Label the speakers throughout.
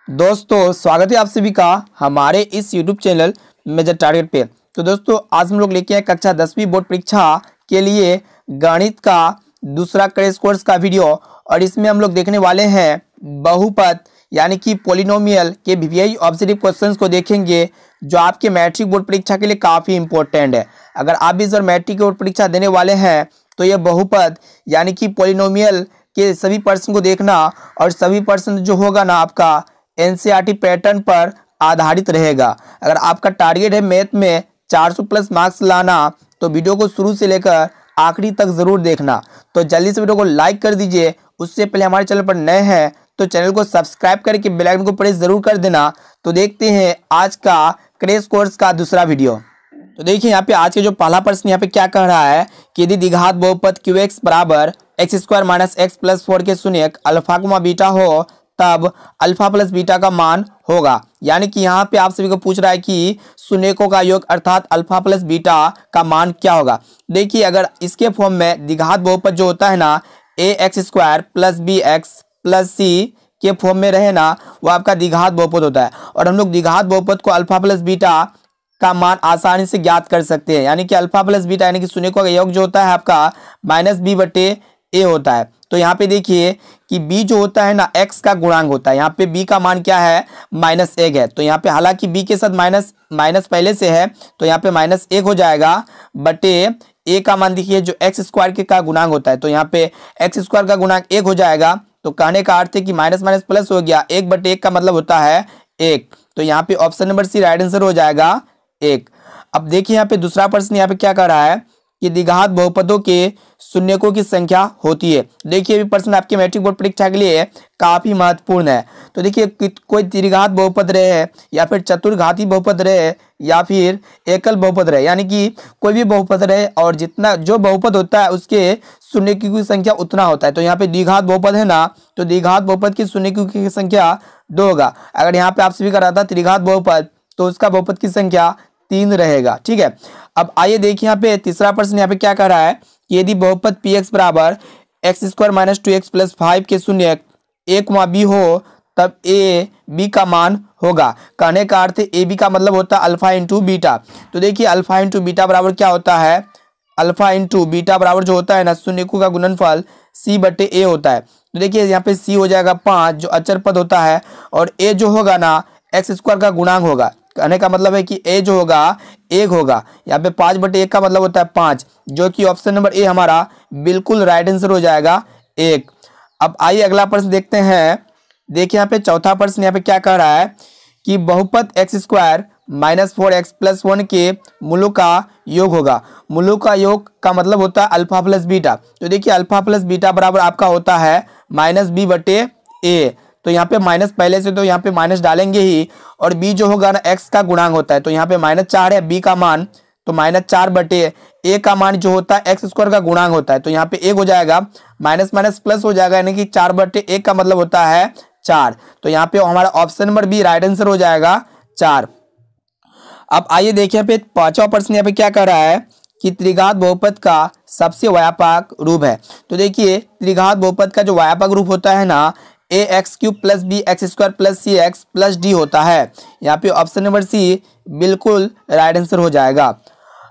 Speaker 1: दोस्तों स्वागत है आप सभी का हमारे इस YouTube चैनल मेजर टारगेट पे। तो दोस्तों आज हम लोग लेके आए कक्षा 10वीं बोर्ड परीक्षा के लिए गणित का दूसरा क्रैश कोर्स का वीडियो और इसमें हम लोग देखने वाले हैं बहुपद यानी कि पॉलिनोमियल के वीवीआई ऑब्जेक्टिव क्वेश्चंस को देखेंगे जो आपके मैट्रिक बोर्ड परीक्षा के लिए काफ़ी इंपॉर्टेंट है। अगर आप भी इस बार मैट्रिक बोर्ड परीक्षा देने वाले हैं तो ये बहुपद यानी कि पॉलिनोमियल के सभी प्रश्न को देखना और सभी प्रश्न जो होगा ना आपका एनसीईआरटी पैटर्न पर आधारित रहेगा। अगर आपका टारगेट है मैथ में 400 प्लस मार्क्स लाना तो वीडियो को शुरू से लेकर आखिरी तक जरूर देखना। तो जल्दी से वीडियो को लाइक कर दीजिए। उससे पहले हमारे चैनल पर नए हैं तो चैनल को सब्सक्राइब करके बेल आइकन को प्रेस जरूर कर देना। तो देखते हैं आज का क्रैश कोर्स का दूसरा वीडियो। तो देखिए यहाँ पे आज के जो पहला प्रश्न यहाँ पे क्या कह रहा है कि यदि द्विघात बहुपद QX बराबर x² - x + 4 के शून्यक अल्फा गुमा बीटा हो तब अल्फा प्लस बीटा का मान होगा। यानी कि यहाँ पे आप सभी को पूछ रहा है कि शून्यकों का योग अर्थात अल्फा प्लस बीटा का मान क्या होगा। देखिए अगर इसके फॉर्म में द्विघात बहुपद जो होता है ना ax² + bx + c के फॉर्म में रहे ना वो आपका द्विघात बहुपद होता है। और हम लोग द्विघात बहुपद को अल्फा प्लस बीटा का मान आसानी से ज्ञात कर सकते हैं। यानी कि अल्फा प्लस बीटा यानी कि शून्यकों का योग जो होता है आपका -b/a होता है। तो यहाँ पे देखिए कि b जो होता है ना x का गुणांक होता है। यहाँ पे b का मान क्या है -1 है। तो यहाँ पे हालांकि b के साथ माइनस पहले से है तो यहाँ पे -1 हो जाएगा बटे a का मान देखिए जो x² के का गुणांक होता है। तो यहाँ पे x² का गुणांक 1 हो जाएगा। तो कहने का अर्थ है कि माइनस माइनस प्लस हो गया। 1/1 का मतलब होता है 1। तो यहाँ पे option number C right answer हो जाएगा 1। अब देखिए यहाँ पे दूसरा प्रश्न यहाँ पे क्या कर रहा है कि द्विघात बहुपदों के शून्यकों की संख्या होती है। देखिए ये प्रश्न आपके मैट्रिक बोर्ड परीक्षा के लिए काफी महत्वपूर्ण है। तो देखिए कोई त्रिघात बहुपद रहे या फिर चतुर्घाती बहुपद रहे या फिर एकल बहुपद रहे यानी कि कोई भी बहुपद रहे और जितना जो बहुपद होता है उसके शून्यकों की संख्या उतना होता है। तो यहाँ पे द्विघात बहुपद है ना तो द्विघात बहुपद की शून्यकों की संख्या 2 होगा। अगर यहाँ पे आप सभी का रहता त्रिघात बहुपद तो उसका बहुपद की संख्या 3 रहेगा। ठीक है। अब आइए देखिए यहाँ पे तीसरा प्रश्न यहाँ पे क्या कह रहा है कि यदि बहुपद px बराबर x² - 2x + 5 के शून्यक a, b हो तब a b का मान होगा। कहने का अर्थ है ab का मतलब होता है अल्फा इंटू बीटा। तो देखिए अल्फा इंटू बीटा बराबर क्या होता है अल्फा इंटू बीटा बराबर जो होता है ना शून्यकों का गुणनफल c/a होता है। तो देखिए यहाँ पे c हो जाएगा 5 जो अचर पद होता है और a जो होगा ना x² का गुणांक होगा। कहने का मतलब है कि a जो होगा 1 होगा। यहाँ पे 5/1 का मतलब होता है 5 जो कि ऑप्शन नंबर ए हमारा बिल्कुल राइट आंसर हो जाएगा 1। अब आइए अगला प्रश्न देखते हैं। देखिए यहाँ पे चौथा प्रश्न यहाँ पे क्या कह रहा है कि बहुपद x² - 4x + 1 के मूलों का योग होगा। मूलों का योग का मतलब होता है अल्फा प्लस बीटा। तो देखिए अल्फा प्लस बीटा बराबर आपका होता है -b/a। तो यहाँ पे माइनस पहले से तो यहाँ पे माइनस डालेंगे ही और b जो होगा ना x का गुणांक होता है। तो यहाँ पे -4 है b का मान तो -4/a का मान जो होता है x² का गुणांक होता है। तो यहाँ पे 1 हो जाएगा माइनस माइनस प्लस हो जाएगा यानी कि 4/1 का मतलब होता है 4। तो यहाँ पे हमारा option number B right answer हो जाएगा 4। अब आइए देखिए यहाँ पे पांचवा प्रश्न यहाँ पे क्या कह रहा है कि त्रिघात बहुपद का सबसे व्यापक रूप है। तो देखिए त्रिघात बहुपद का जो व्यापक रूप होता है ना ax³ + bx² + cx + d होता है। यहाँ पे ऑप्शन नंबर सी बिल्कुल राइट आंसर हो जाएगा।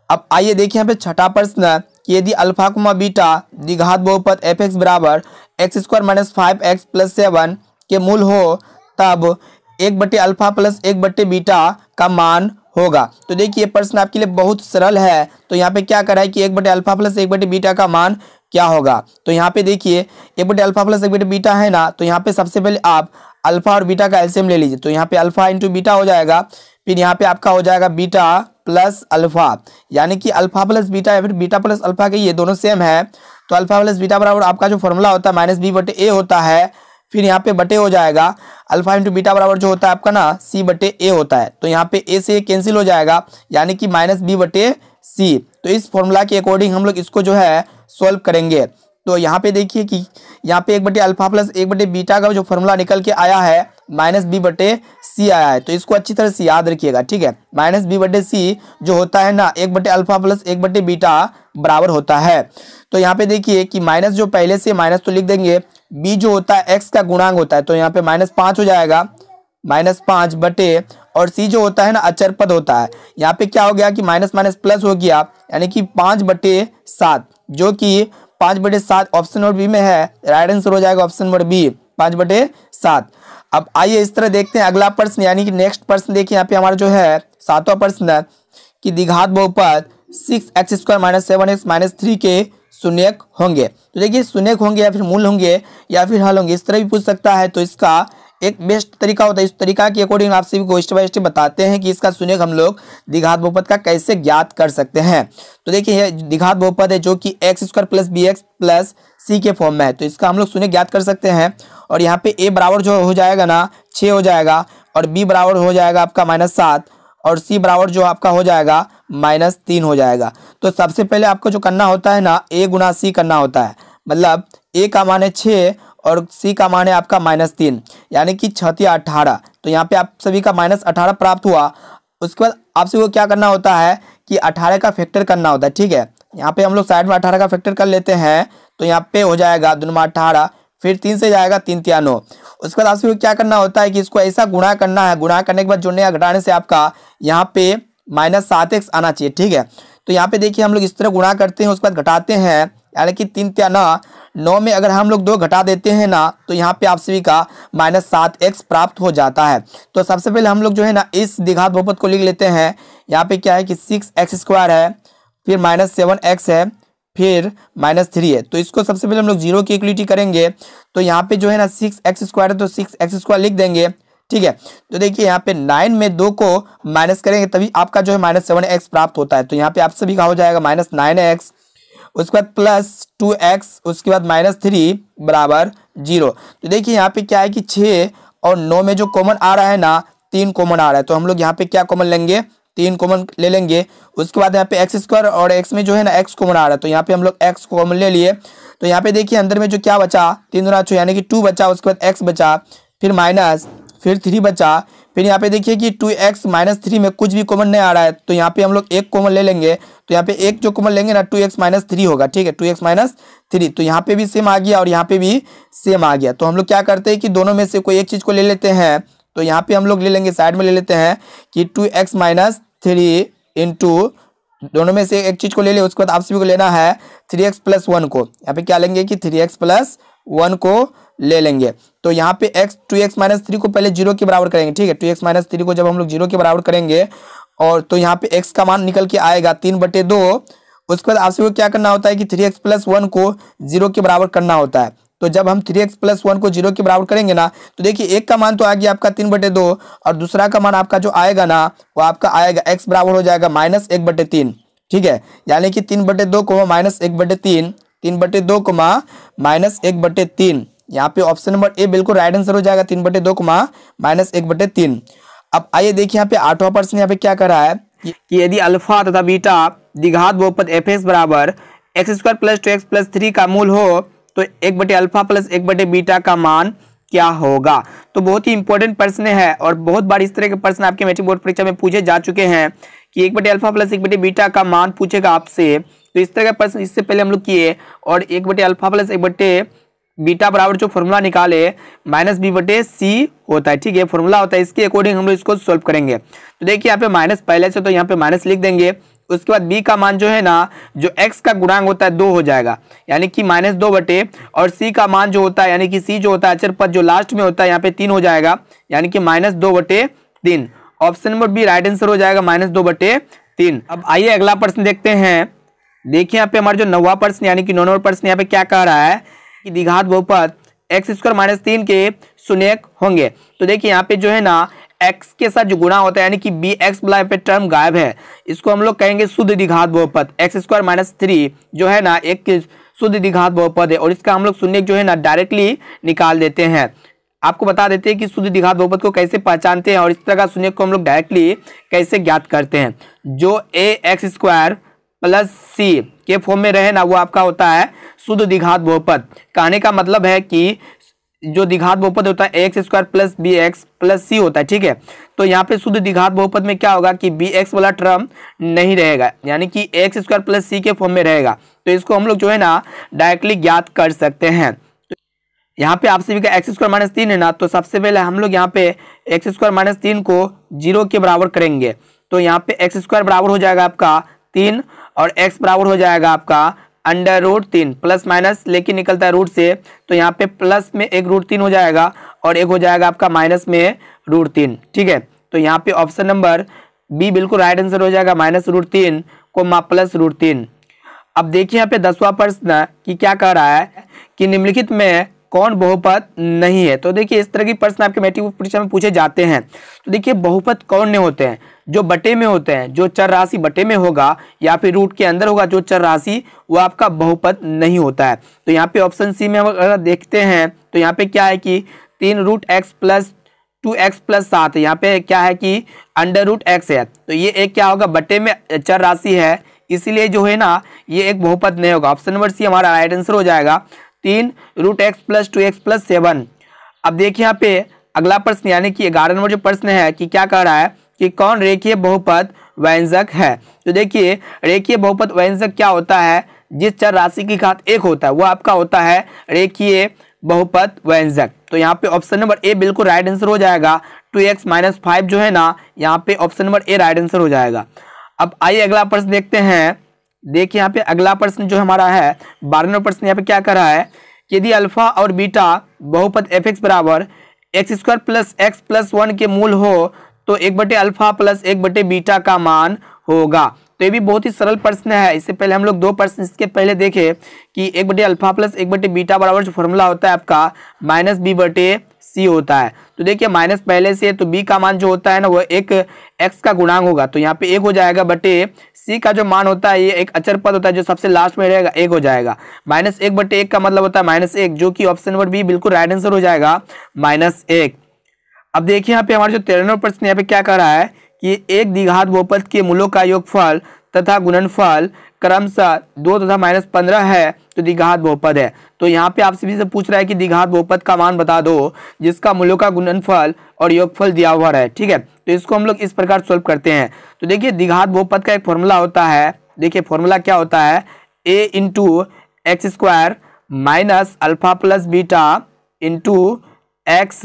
Speaker 1: अब आइए देखिए यहाँ पे छठा प्रश्न कि यदि अल्फा गुमा बीटा द्विघात बहुपद fx बराबर x² - 5x + 7 के मूल हो तब 1/अल्फा + 1/बीटा का मान होगा। तो देखिए ये प्रश्न आपके लिए बहुत सरल है। तो यहाँ पे क्या करा है कि 1/अल्फा + 1/बीटा का मान क्या होगा। तो यहाँ पे देखिए 1/अल्फा + 1/बीटा है ना तो यहाँ पे सबसे पहले आप अल्फा और बीटा का एलसीएम ले लीजिए। तो यहाँ पे अल्फा इंटू बीटा हो जाएगा फिर यहाँ पे आपका हो जाएगा बीटा प्लस अल्फा यानी कि अल्फा प्लस बीटा या फिर बीटा प्लस अल्फा के ये दोनों सेम है। तो अल्फा प्लस बीटा बराबर आपका जो फॉर्मूला होता है -b/a होता है। फिर यहाँ पे बटे हो जाएगा अल्फा इंटू बीटा बराबर जो होता है आपका ना c/a होता है। तो यहाँ पे a से कैंसिल हो जाएगा यानी कि -b/c। तो इस फॉर्मूला के अकॉर्डिंग हम लोग इसको जो है सॉल्व करेंगे। तो यहाँ पे देखिए कि यहाँ पे 1/अल्फा + 1/बीटा का जो फॉर्मूला निकल के आया है -b/c आया है। तो इसको अच्छी तरह से याद रखिएगा। ठीक है -b/c जो होता है ना 1/अल्फा + 1/बीटा बराबर होता है। तो यहाँ पे देखिए कि माइनस जो पहले से माइनस तो लिख देंगे b जो होता है x का गुणांक होता है। तो यहाँ पे -5 हो जाएगा -5 बटे, और सी जो होता है ना अचर पद होता है, यहाँ पे क्या हो गया कि माइनस माइनस प्लस हो गया, यानी कि 5/7, जो कि 5/7 ऑप्शन नंबर बी में है। राइट आंसर हो जाएगा ऑप्शन नंबर बी 5/7। अब आइए इस तरह देखते हैं अगला प्रश्न, यानी कि नेक्स्ट प्रश्न देखिए यहाँ पे हमारा जो है 7वां प्रश्न कि द्विघात बहुपद 6x² - 7x - 3 के शून्यक होंगे। तो देखिए शून्यक होंगे या फिर मूल होंगे या फिर हल होंगे, इस तरह भी पूछ सकता है। तो इसका एक बेस्ट तरीका होता है, इस तरीका के अकॉर्डिंग आप सभी को स्टेप बाय स्टेप बताते हैं कि इसका शून्यक हम लोग द्विघात बहुपद का कैसे ज्ञात कर सकते हैं। तो देखिए यह द्विघात बहुपद है जो कि x² + bx + c के फॉर्म में है, तो इसका हम लोग शून्यक ज्ञात कर सकते हैं। और यहाँ पे a बराबर जो हो जाएगा ना 6 हो जाएगा, और b बराबर हो जाएगा आपका -7, और c बराबर जो आपका हो जाएगा -3 हो जाएगा। तो सबसे पहले आपको जो करना होता है ना a गुना c करना होता है, मतलब a का मान है 6 और c का मान है आपका -3, यानी कि 6 × 18। तो यहाँ पे आप सभी का -18 प्राप्त हुआ। उसके बाद आप सभी को क्या करना होता है कि 18 का फैक्टर करना होता है, ठीक है। यहाँ पे हम लोग साइड में 18 का फैक्टर कर लेते हैं, तो यहाँ पे हो जाएगा 2 × 18, फिर 3 से जाएगा 3 × 9। उसके बाद आप सभी को क्या करना होता है कि इसको ऐसा गुणा करना है, गुणा करने के बाद जोड़ने या घटाने से आपका यहाँ पे -7x आना चाहिए, ठीक है। तो यहाँ पे देखिए हम लोग इस तरह गुणा करते हैं, उसके बाद घटाते हैं, यानी कि 3 × 9 में अगर हम लोग 2 घटा देते हैं ना, तो यहाँ पे आप सभी का -7x प्राप्त हो जाता है। तो सबसे पहले हम लोग जो है ना इस द्विघात बहुपद को लिख लेते हैं। यहाँ पे क्या है कि 6x² है, फिर -7x है, फिर -3 है। तो इसको सबसे पहले हम लोग 0 की इक्वलिटी करेंगे। तो यहाँ पे जो है ना 6x² है, तो 6x² लिख देंगे, ठीक है। तो देखिए यहाँ पे 9 में 2 को माइनस करेंगे तभी आपका जो है -7x प्राप्त होता है। तो यहाँ पे आप सभी का हो जाएगा -9x, उसके बाद +2x, उसके बाद -3 बराबर 0। तो देखिए यहाँ पे क्या है कि 6 और 9 में जो कॉमन आ रहा है ना 3 कॉमन आ रहा है, तो हम लोग यहाँ पे क्या कॉमन लेंगे, 3 कॉमन ले लेंगे। उसके बाद यहाँ पे x² और x में जो है ना x कॉमन आ रहा है, तो यहाँ पे हम लोग x कॉमन ले लिए। तो यहाँ पे देखिए अंदर में जो क्या बचा 3 × 6 यानी कि 2 बचा, उसके बाद x बचा, फिर माइनस, फिर 3 बचा। फिर यहाँ पे देखिए कि 2x -3 में कुछ भी कॉमन नहीं आ रहा है, तो यहाँ पे हम लोग एक कॉमन ले लेंगे। तो यहाँ पे एक जो कॉमन लेंगे ना 2x -3 होगा, ठीक है, 2x -3। तो यहाँ पे भी सेम आ गया और यहाँ पे भी सेम आ गया। तो हम लोग क्या करते हैं कि दोनों में से कोई एक चीज़ को ले लेते हैं। तो यहाँ पे हम लोग ले लेंगे, साइड में ले लेते हैं कि 2x -3 इंटू, दोनों में से एक चीज़ को ले ले। उसके बाद आप सभी को लेना है 3x + 1 को। यहाँ पे क्या लेंगे कि 3x + 1 को ले लेंगे। तो यहाँ पे 2x -3 को पहले 0 के बराबर करेंगे, ठीक है। 2x -3 को जब हम लोग 0 के बराबर करेंगे, और तो यहाँ पे x का मान निकल के आएगा 3/2। उसके बाद आप सभी को क्या करना होता है कि 3x + 1 को 0 के बराबर करना होता है। तो जब हम 3x + 1 को 0 के बराबर करेंगे ना, तो देखिए एक का मान तो आ गया आपका 3/2, और दूसरा का मान आपका जो आएगा ना वो आपका आएगा x बराबर हो जाएगा -1/3, ठीक है। यानी कि 3/2 को -1/3, 3/2 को -1/3। यहाँ पे ऑप्शन नंबर ए बिल्कुल राइट आंसर हो जाएगा, 3/2 को -1/3। अब आइए देखिए यहाँ पे 8वां प्रश्न यहाँ पे क्या कर रहा है कि यदि अल्फा तथा बीटा द्विघात बहुपद fx बराबर x² + 2x + 3 का मूल हो, तो 1/α + 1/बीटा का मान क्या होगा। तो बहुत ही इंपॉर्टेंट प्रश्न है, और बहुत बार इस तरह के प्रश्न आपके मैट्रिक बोर्ड परीक्षा में पूछे जा चुके हैं कि 1/α + 1/बीटा का मान पूछेगा आपसे। तो इस तरह का प्रश्न इससे पहले हम लोग किए, और 1/α + 1/बीटा बराबर जो फॉर्मूला निकाले -b/c होता है, ठीक है, फॉर्मूला होता है। इसके अकॉर्डिंग हम लोग इसको सॉल्व करेंगे। तो देखिए यहाँ पे माइनस पहले से, तो यहाँ पे माइनस लिख देंगे। उसके बाद b का मान जो है ना, जो x का गुणांक होता है 2 हो जाएगा, यानी कि -2 और c का मान जो होता है, यानी कि c जो होता है अचर पद जो लास्ट में होता है यहाँ पे 3 हो जाएगा, यानी कि -2/3। Option number B right answer हो जाएगा -2/3। अब आइए अगला प्रश्न देखते हैं। देखिए यहाँ पे हमारा जो 9वां प्रश्न यानी कि 9 नंबर प्रश्न यहाँ पे क्या कह रहा है कि द्विघात बहुपद x² - 3 के शून्यक होंगे। तो देखिए यहाँ पे जो है ना x के साथ जो गुणा होता है, यानी कि bx वाला पे टर्म गायब है, इसको हम लोग कहेंगे शुद्ध द्विघात बहुपद। x² - 3 जो है ना एक शुद्ध द्विघात बहुपद है, और इसका हम लोग शून्यक जो है ना डायरेक्टली निकाल देते हैं। आपको बता देते हैं कि शुद्ध द्विघात बहुपद को कैसे पहचानते हैं, और इस तरह का शून्यक को हम लोग डायरेक्टली कैसे ज्ञात करते हैं। जो ax² + c के फॉर्म में रहे ना, वो आपका होता है शुद्ध द्विघात बहुपद। कहने का मतलब है कि जो द्विघात बहुपद होता है ax² + bx + c होता है, ठीक है। तो यहाँ पे शुद्ध द्विघात बहुपद में क्या होगा कि bx वाला टर्म नहीं रहेगा, यानी कि ax² + c के फॉर्म में रहेगा। तो इसको हम लोग जो है ना डायरेक्टली ज्ञात कर सकते हैं। यहाँ पे आप सभी का एक्स स्क्वायर माइनस 3 है ना, तो सबसे पहले हम लोग यहाँ पे एक्स स्क्वायर माइनस 3 को 0 के बराबर करेंगे। तो यहाँ पे एक्स स्क्वायर बराबर हो जाएगा आपका 3 और एक्स बराबर हो जाएगा आपका अंडर रूट 3, प्लस माइनस लेके निकलता है रूट से, तो यहाँ पे प्लस में एक रूट 3 हो जाएगा और एक हो जाएगा आपका माइनस में रूट 3। ठीक है, तो यहाँ पे ऑप्शन नंबर बी बिल्कुल राइट आंसर हो जाएगा, माइनस रूट 3 को प्लस रूट 3। अब देखिए यहाँ पे 10वां प्रश्न कि क्या कह रहा है कि निम्नलिखित में कौन बहुपद नहीं है। तो देखिए इस तरह की प्रश्न आपके मैट्रिक परीक्षा में पूछे जाते हैं। तो देखिए बहुपद कौन नहीं होते हैं, जो बटे में होते हैं, जो चर राशि बटे में होगा या फिर रूट के अंदर होगा जो चर राशि, वो आपका बहुपद नहीं होता है। तो यहाँ पे ऑप्शन सी में अगर देखते हैं तो यहाँ पे क्या है कि 3 root x plus 2x plus 7, यहाँ पे क्या है कि अंडर रूट एक्स है, तो ये एक क्या होगा बटे में चर राशि है, इसीलिए जो है ना ये एक बहुपद नहीं होगा। ऑप्शन नंबर सी हमारा राइट आंसर हो जाएगा, 3 root x plus 2x plus 7। अब देखिए यहाँ पे अगला प्रश्न यानी कि 11 नंबर जो प्रश्न है कि क्या कह रहा है कि कौन रेखीय बहुपद व्यंजक है। तो देखिए रेखीय बहुपद व्यंजक क्या होता है, जिस चर राशि की घात 1 होता है वो आपका होता है रेखीय बहुपद व्यंजक। तो यहाँ पे ऑप्शन नंबर ए बिल्कुल राइट आंसर हो जाएगा, 2x माइनस 5 जो है ना, यहाँ पे option number A right answer हो जाएगा। अब आइए अगला प्रश्न देखते हैं। देखिए यहाँ पे अगला प्रश्न जो हमारा है 12 नंबर प्रश्न, यहाँ पे क्या कर रहा है कि यदि अल्फा और बीटा बहुपद एफ एक्स बराबर x square plus x plus 1 के मूल हो तो 1/अल्फा प्लस 1/बीटा का मान होगा। तो ये भी बहुत ही सरल प्रश्न है। इससे पहले हम लोग 2 प्रश्न इसके पहले देखे कि 1/अल्फा प्लस 1/बीटा बराबर जो फॉर्मूला होता है आपका माइनस b/c होता है। तो देखिए माइनस पहले से, तो b का मान जो होता है ना वो एक x का गुणांक होगा, तो यहाँ पे 1 हो जाएगा, बटे c का जो मान होता है ये एक अचर पद होता है जो सबसे लास्ट में रहेगा, 1 हो जाएगा। -1/1 का मतलब होता है -1, जो कि ऑप्शन नंबर बी बिल्कुल राइट आंसर हो जाएगा, -1। अब देखिए यहाँ पे हमारे जो 13 नंबर प्रश्न यहाँ पे क्या कर रहा है कि एक द्विघात बहुपद के मूलों का योगफल तथा गुणनफल क्रमशः 2 तथा -15 है तो द्विघात बहुपद है। तो यहाँ पे आप सभी से पूछ रहा है कि द्विघात बहुपद का मान बता दो जिसका मूलों का गुणनफल और योगफल दिया हुआ है। ठीक है, तो इसको हम लोग इस प्रकार सॉल्व करते हैं। तो देखिए द्विघात बहुपद का एक फॉर्मूला होता है, देखिए फॉर्मूला क्या होता है, a into x square minus alpha plus beta into x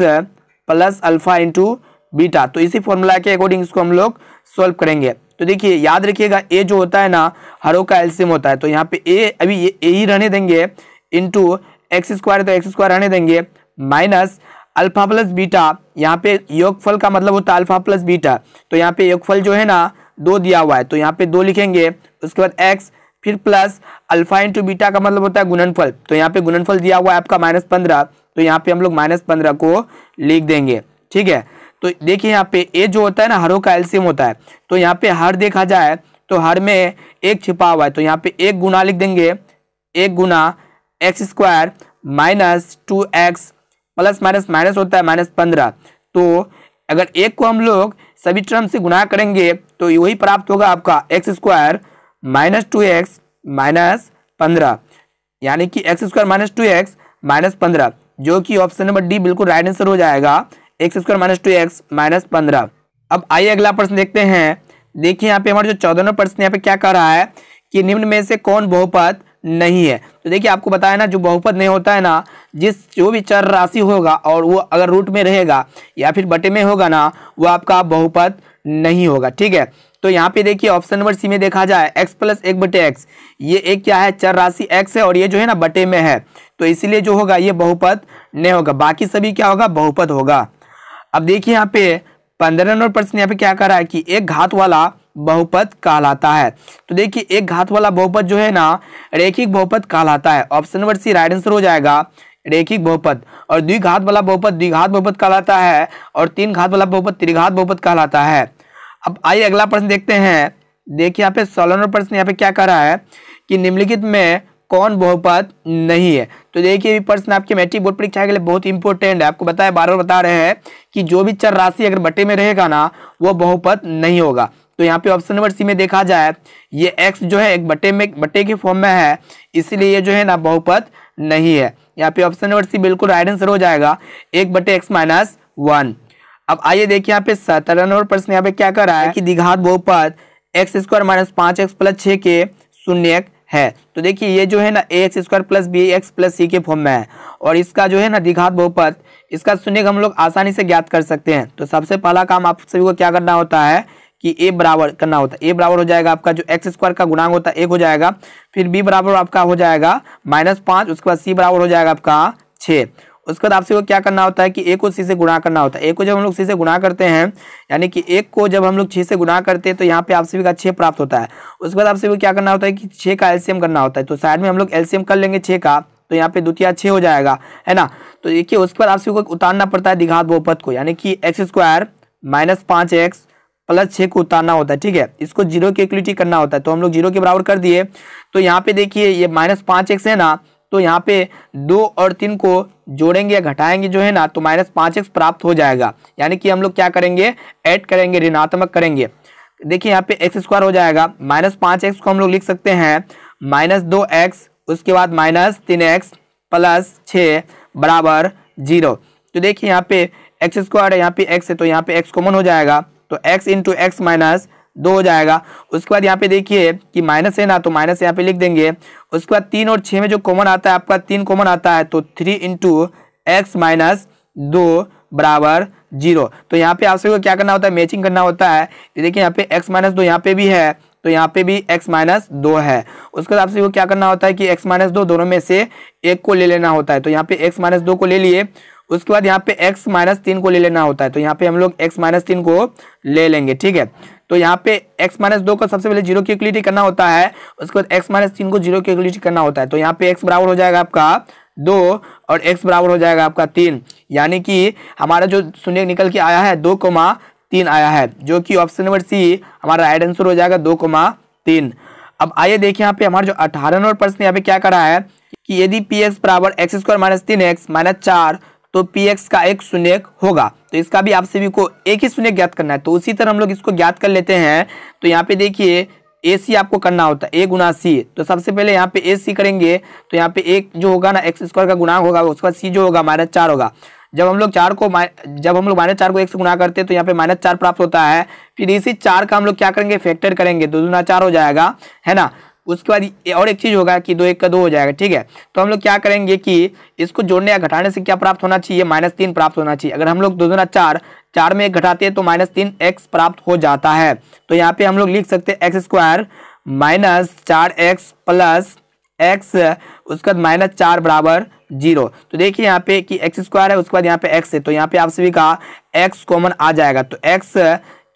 Speaker 1: plus alpha into beta. तो इसी फॉर्मूला के अकॉर्डिंग इसको हम लोग सॉल्व करेंगे। तो देखिए याद रखिएगा ए जो होता है ना हरों का एलसीएम होता है, तो यहाँ पे ए अभी ये ए ही रहने देंगे, इंटू एक्स स्क्वायर तो एक्स स्क्वायर रहने देंगे, माइनस अल्फा प्लस बीटा, यहाँ पे योगफल का मतलब होता है अल्फा प्लस बीटा, तो यहाँ पे योगफल जो है ना 2 दिया हुआ है, तो यहाँ पे 2 लिखेंगे, उसके बाद एक्स फिर प्लस अल्फा इंटू बीटा का मतलब होता है गुणनफल, तो यहाँ पे गुणनफल दिया हुआ है आपका -15, तो यहाँ पे हम लोग -15 को लिख देंगे। ठीक है, तो देखिए यहाँ पे ए जो होता है ना हरों का एलसीएम होता है, तो यहाँ पे हर देखा जाए तो हर में 1 छिपा हुआ है, तो यहाँ पे 1 गुना लिख देंगे, 1 गुना x square minus 2x plus minus minus होता है -15, तो अगर 1 को हम लोग सभी टर्म से गुना करेंगे तो वही प्राप्त होगा आपका x square minus 2x minus 15, यानी कि x square minus 2x minus 15, जो कि ऑप्शन नंबर डी बिल्कुल राइट आंसर हो जाएगा, x square minus 2x minus 15। अब आइए अगला प्रश्न देखते हैं। देखिए यहाँ पे हमारा जो 14 नंबर प्रश्न यहाँ पे क्या कर रहा है कि निम्न में से कौन बहुपद नहीं है। तो देखिए आपको बताया ना जो बहुपद नहीं होता है ना, जो भी चर राशि होगा और वो अगर रूट में रहेगा या फिर बटे में होगा ना, वो आपका बहुपद नहीं होगा। ठीक है, तो यहाँ पे देखिए ऑप्शन नंबर सी में देखा जाए x प्लस 1/x, ये एक क्या है चर राशि x है और ये जो है ना बटे में है, तो इसीलिए जो होगा ये बहुपद नहीं होगा, बाकी सभी क्या होगा बहुपद होगा। अब देखिए यहाँ पे 15 नंबर प्रश्न यहाँ पे क्या कर रहा है कि एक घात वाला बहुपद कहलाता है। तो देखिए एक घात वाला बहुपद जो है ना रैखिक बहुपद कहलाता है, option number C right answer हो जाएगा, रैखिक बहुपद। और द्विघात वाला बहुपद द्विघात बहुपद कहलाता है और 3 घात वाला बहुपद त्रिघात बहुपद कहलाता है। अब आइए अगला प्रश्न देखते हैं। देखिए यहाँ पे 16 नंबर प्रश्न यहाँ पे क्या कर रहा है कि निम्नलिखित में कौन बहुपद नहीं है। तो देखिए ये प्रश्न आपके मैट्रिक बोर्ड परीक्षा के लिए बहुत इंपॉर्टेंट है, आपको बताया बार बार बता रहे हैं कि जो भी चर राशि अगर बटे में रहेगा ना वो बहुपद नहीं होगा। तो यहाँ पे ऑप्शन नंबर सी में देखा जाए ये x जो है एक बटे के फॉर्म में है, इसलिए ये जो है ना बहुपद नहीं है। यहाँ पे ऑप्शन नंबर सी बिल्कुल राइट आंसर हो जाएगा, 1/x माइनस 1। अब आइए देखिए यहाँ पे 17 नंबर प्रश्न यहाँ पे क्या कर रहा है कि द्विघात बहुपद x² माइनस 5x प्लस 6 के शून्यक है। तो देखिए ये जो है ना ax² plus bx plus c के फॉर्म में है और इसका जो है ना द्विघात बहुपद, इसका शून्य हम लोग आसानी से ज्ञात कर सकते हैं। तो सबसे पहला काम आप सभी को क्या करना होता है कि a बराबर करना होता है। a बराबर हो जाएगा आपका जो x² का गुणांक होता है 1 हो जाएगा, फिर b बराबर आपका हो जाएगा -5, उसके बाद c बराबर हो जाएगा आपका 6। उसके बाद आपसे को क्या करना होता है कि a को c से गुणा करना होता है। a को जब हम लोग c से गुणा करते हैं यानी कि 1 को जब हम लोग 6 से गुणा करते हैं तो यहाँ पे आप सभी का 6 प्राप्त होता है। उसके बाद आपसे को क्या करना होता है कि 6 का एलसीएम करना होता है। तो साइड में हम लोग एलसीएम कर लेंगे 6 का, तो यहाँ पे द्वितीय 6 हो जाएगा, है ना। तो देखिए उसके बाद आपसे को उतारना पड़ता है द्विघात बहुपद को, यानी कि x² - 5x प्लस 6 को उतारना होता है। ठीक है, इसको 0 की इक्वलिटी करना होता है। तो हम लोग 0 के बराबर कर दिए। तो यहाँ पे देखिए ये -5x है ना, तो यहाँ पे 2 और 3 को जोड़ेंगे या घटाएंगे जो है ना, तो -5x प्राप्त हो जाएगा। यानी कि हम लोग क्या करेंगे, ऐड करेंगे, ऋणात्मक करेंगे। देखिए यहाँ पे x² हो जाएगा, -5x को हम लोग लिख सकते हैं -2x, उसके बाद -3x प्लस 6 बराबर 0। तो देखिए यहाँ पे x² है, यहाँ पे x है, तो यहाँ पे x कॉमन हो जाएगा, तो x इंटू एक्स -2 हो जाएगा। उसके बाद यहाँ पे देखिए कि माइनस है ना, तो माइनस यहाँ पे लिख देंगे। उसके बाद 3 और 6 में जो कॉमन आता है आपका 3 कॉमन आता है, तो 3 इंटू एक्स -2 बराबर 0। तो यहाँ पे आप सभी को क्या करना होता है, मैचिंग करना होता है। देखिए यहाँ पे x -2 यहाँ पे भी है, तो यहाँ पे भी x -2 है। उसके बाद आप सभी को क्या करना होता है कि x -2 दोनों में से एक को ले लेना होता है। तो यहाँ पे x -2 को ले लिए। उसके बाद यहाँ पे x -3 को ले लेना होता है। तो यहाँ पे हम लोग x -3 को ले लेंगे। ठीक है, तो यहाँ पे x -2 को सबसे पहले 0 की इक्वलिटी करना होता है। उसके बाद x -3 को 0 की इक्वलिटी करना होता है। तो यहाँ पे x बराबर हो जाएगा आपका 2 और x बराबर हो जाएगा आपका 3, यानी कि हमारा जो शून्य निकल के आया है 2,3 आया है, जो कि ऑप्शन नंबर सी हमारा राइट आंसर हो जाएगा 2,3। अब आइए देखिए यहाँ पे हमारा जो 18 नंबर प्रश्न यहाँ पे क्या करा है कि यदि px बराबर x² - 3x - 4 तो px का एक शून्य होगा। तो इसका भी आप सभी को एक ही शून्य ज्ञात करना है। तो उसी तरह हम लोग इसको ज्ञात कर लेते हैं। तो यहाँ पे देखिए AC आपको करना होता है, a गुना c। तो सबसे पहले यहाँ पे AC करेंगे, तो यहाँ पे एक जो होगा ना x² का गुणांक होगा, उसके बाद c जो होगा -4 होगा। जब हम लोग -4 को 1 से गुणा करते हैं तो यहाँ पे -4 प्राप्त होता है। फिर इसी 4 का हम लोग क्या करेंगे, फैक्टर करेंगे, 2 दूना 4 हो जाएगा, है ना। उसके बाद और एक चीज होगा कि 2 1 का 2 हो जाएगा। ठीक है, तो हम लोग क्या करेंगे कि इसको जोड़ने या घटाने से क्या प्राप्त होना चाहिए, -3 प्राप्त होना चाहिए। अगर हम लोग 2 दूना 4 में 1 घटाते हैं तो -3x प्राप्त हो जाता है। तो यहाँ पे हम लोग लिख सकते हैं x² -4x प्लस x, उसके बाद -4 बराबर 0। तो देखिए यहाँ पे कि x² है, उसके बाद यहाँ पे x है, तो यहाँ पे आप सभी का x कॉमन आ जाएगा। तो x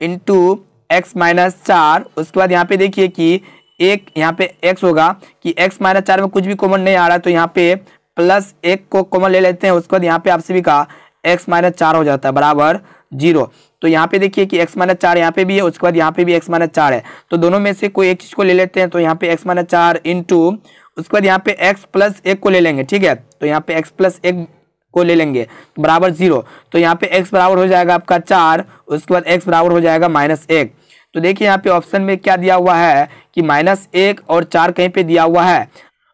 Speaker 1: इंटू एक्स -4, उसके बाद यहाँ पे देखिए कि एक यहाँ पे x होगा कि x -4 में कुछ भी कॉमन नहीं आ रहा, तो यहाँ पे +1 को कॉमन ले लेते हैं। उसके बाद यहाँ पे आप सभी का x -4 हो जाता है बराबर 0। तो यहाँ पे देखिए कि x -4 यहाँ पे भी है, उसके बाद यहाँ पे भी x -4 है, तो दोनों में से कोई एक चीज को ले लेते हैं। तो यहाँ पे x -4 इंटू उसके बाद यहाँ पे x +1 को ले लेंगे। ठीक है, तो यहाँ पे x +1 को ले लेंगे बराबर 0। तो यहाँ पे x बराबर हो जाएगा आपका 4, उसके बाद x बराबर हो जाएगा -1। तो देखिए यहाँ पे ऑप्शन में क्या दिया हुआ है कि -1 और 4 कहीं पे दिया हुआ है,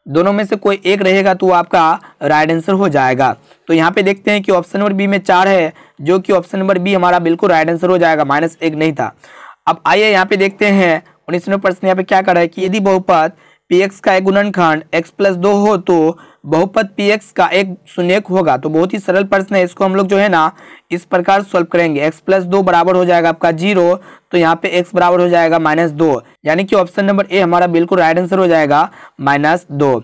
Speaker 1: दोनों में से कोई एक रहेगा तो आपका राइट आंसर हो जाएगा। तो यहाँ पे देखते हैं कि ऑप्शन नंबर बी में 4 है, जो कि ऑप्शन नंबर बी हमारा बिल्कुल राइट आंसर हो जाएगा, -1 नहीं था। अब आइए यहाँ पे देखते हैं 19वें प्रश्न यहाँ पे क्या कर रहा है कि यदि बहुपद px का एक गुणनखंड x + 2 हो तो बहुपद px का एक शून्यक होगा। तो बहुत ही सरल प्रश्न है, इसको हम लोग जो है ना इस प्रकार सॉल्व करेंगे। x + 2 बराबर हो जाएगा आपका 0, तो यहाँ पे x बराबर हो जाएगा -2, यानी कि ऑप्शन नंबर ए हमारा बिल्कुल राइट आंसर हो जाएगा -2।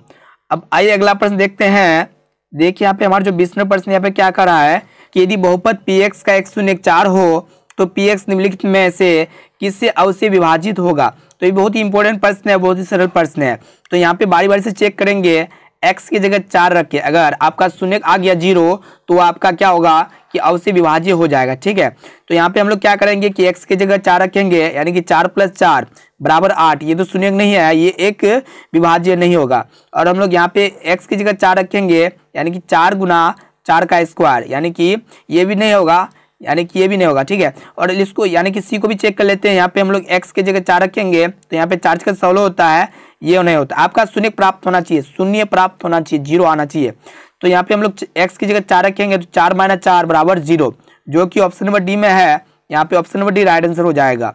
Speaker 1: अब आइए अगला प्रश्न देखते हैं। देखिए यहाँ पे हमारा जो 20वां प्रश्न यहाँ पे क्या कर रहा है कि यदि बहुपद px का एक शून्यक 4 हो तो px निम्नलिखित में से किससे अवश्य विभाजित होगा। तो ये बहुत ही इंपॉर्टेंट प्रश्न है, बहुत ही सरल प्रश्न है। तो यहाँ पे बारी बारी से चेक करेंगे, x की जगह 4 रख के अगर आपका शून्य आ गया 0 तो आपका क्या होगा कि अवश्य विभाज्य हो जाएगा। ठीक है, तो यहाँ पे हम लोग क्या करेंगे कि x की जगह 4 रखेंगे, यानी कि 4 + 4 बराबर 8। ये तो शून्य नहीं है, ये एक विभाज्य नहीं होगा। और हम लोग यहाँ पे x की जगह 4 रखेंगे, यानी कि 4 गुना 4 का स्क्वायर, यानी कि ये भी नहीं होगा, यानी कि ये भी नहीं होगा। ठीक है, और इसको यानी कि सी को भी चेक कर लेते हैं। यहाँ पे हम लोग x की जगह 4 रखेंगे, तो यहाँ पे 4 का 16 होता है, ये नहीं होता। आपका शून्य प्राप्त होना चाहिए, शून्य प्राप्त होना चाहिए, 0 आना चाहिए। तो यहाँ पे हम लोग x की जगह 4 रखेंगे, तो 4 - 4 बराबर 0, जो कि ऑप्शन नंबर डी में है। यहाँ पे option number D right answer हो जाएगा।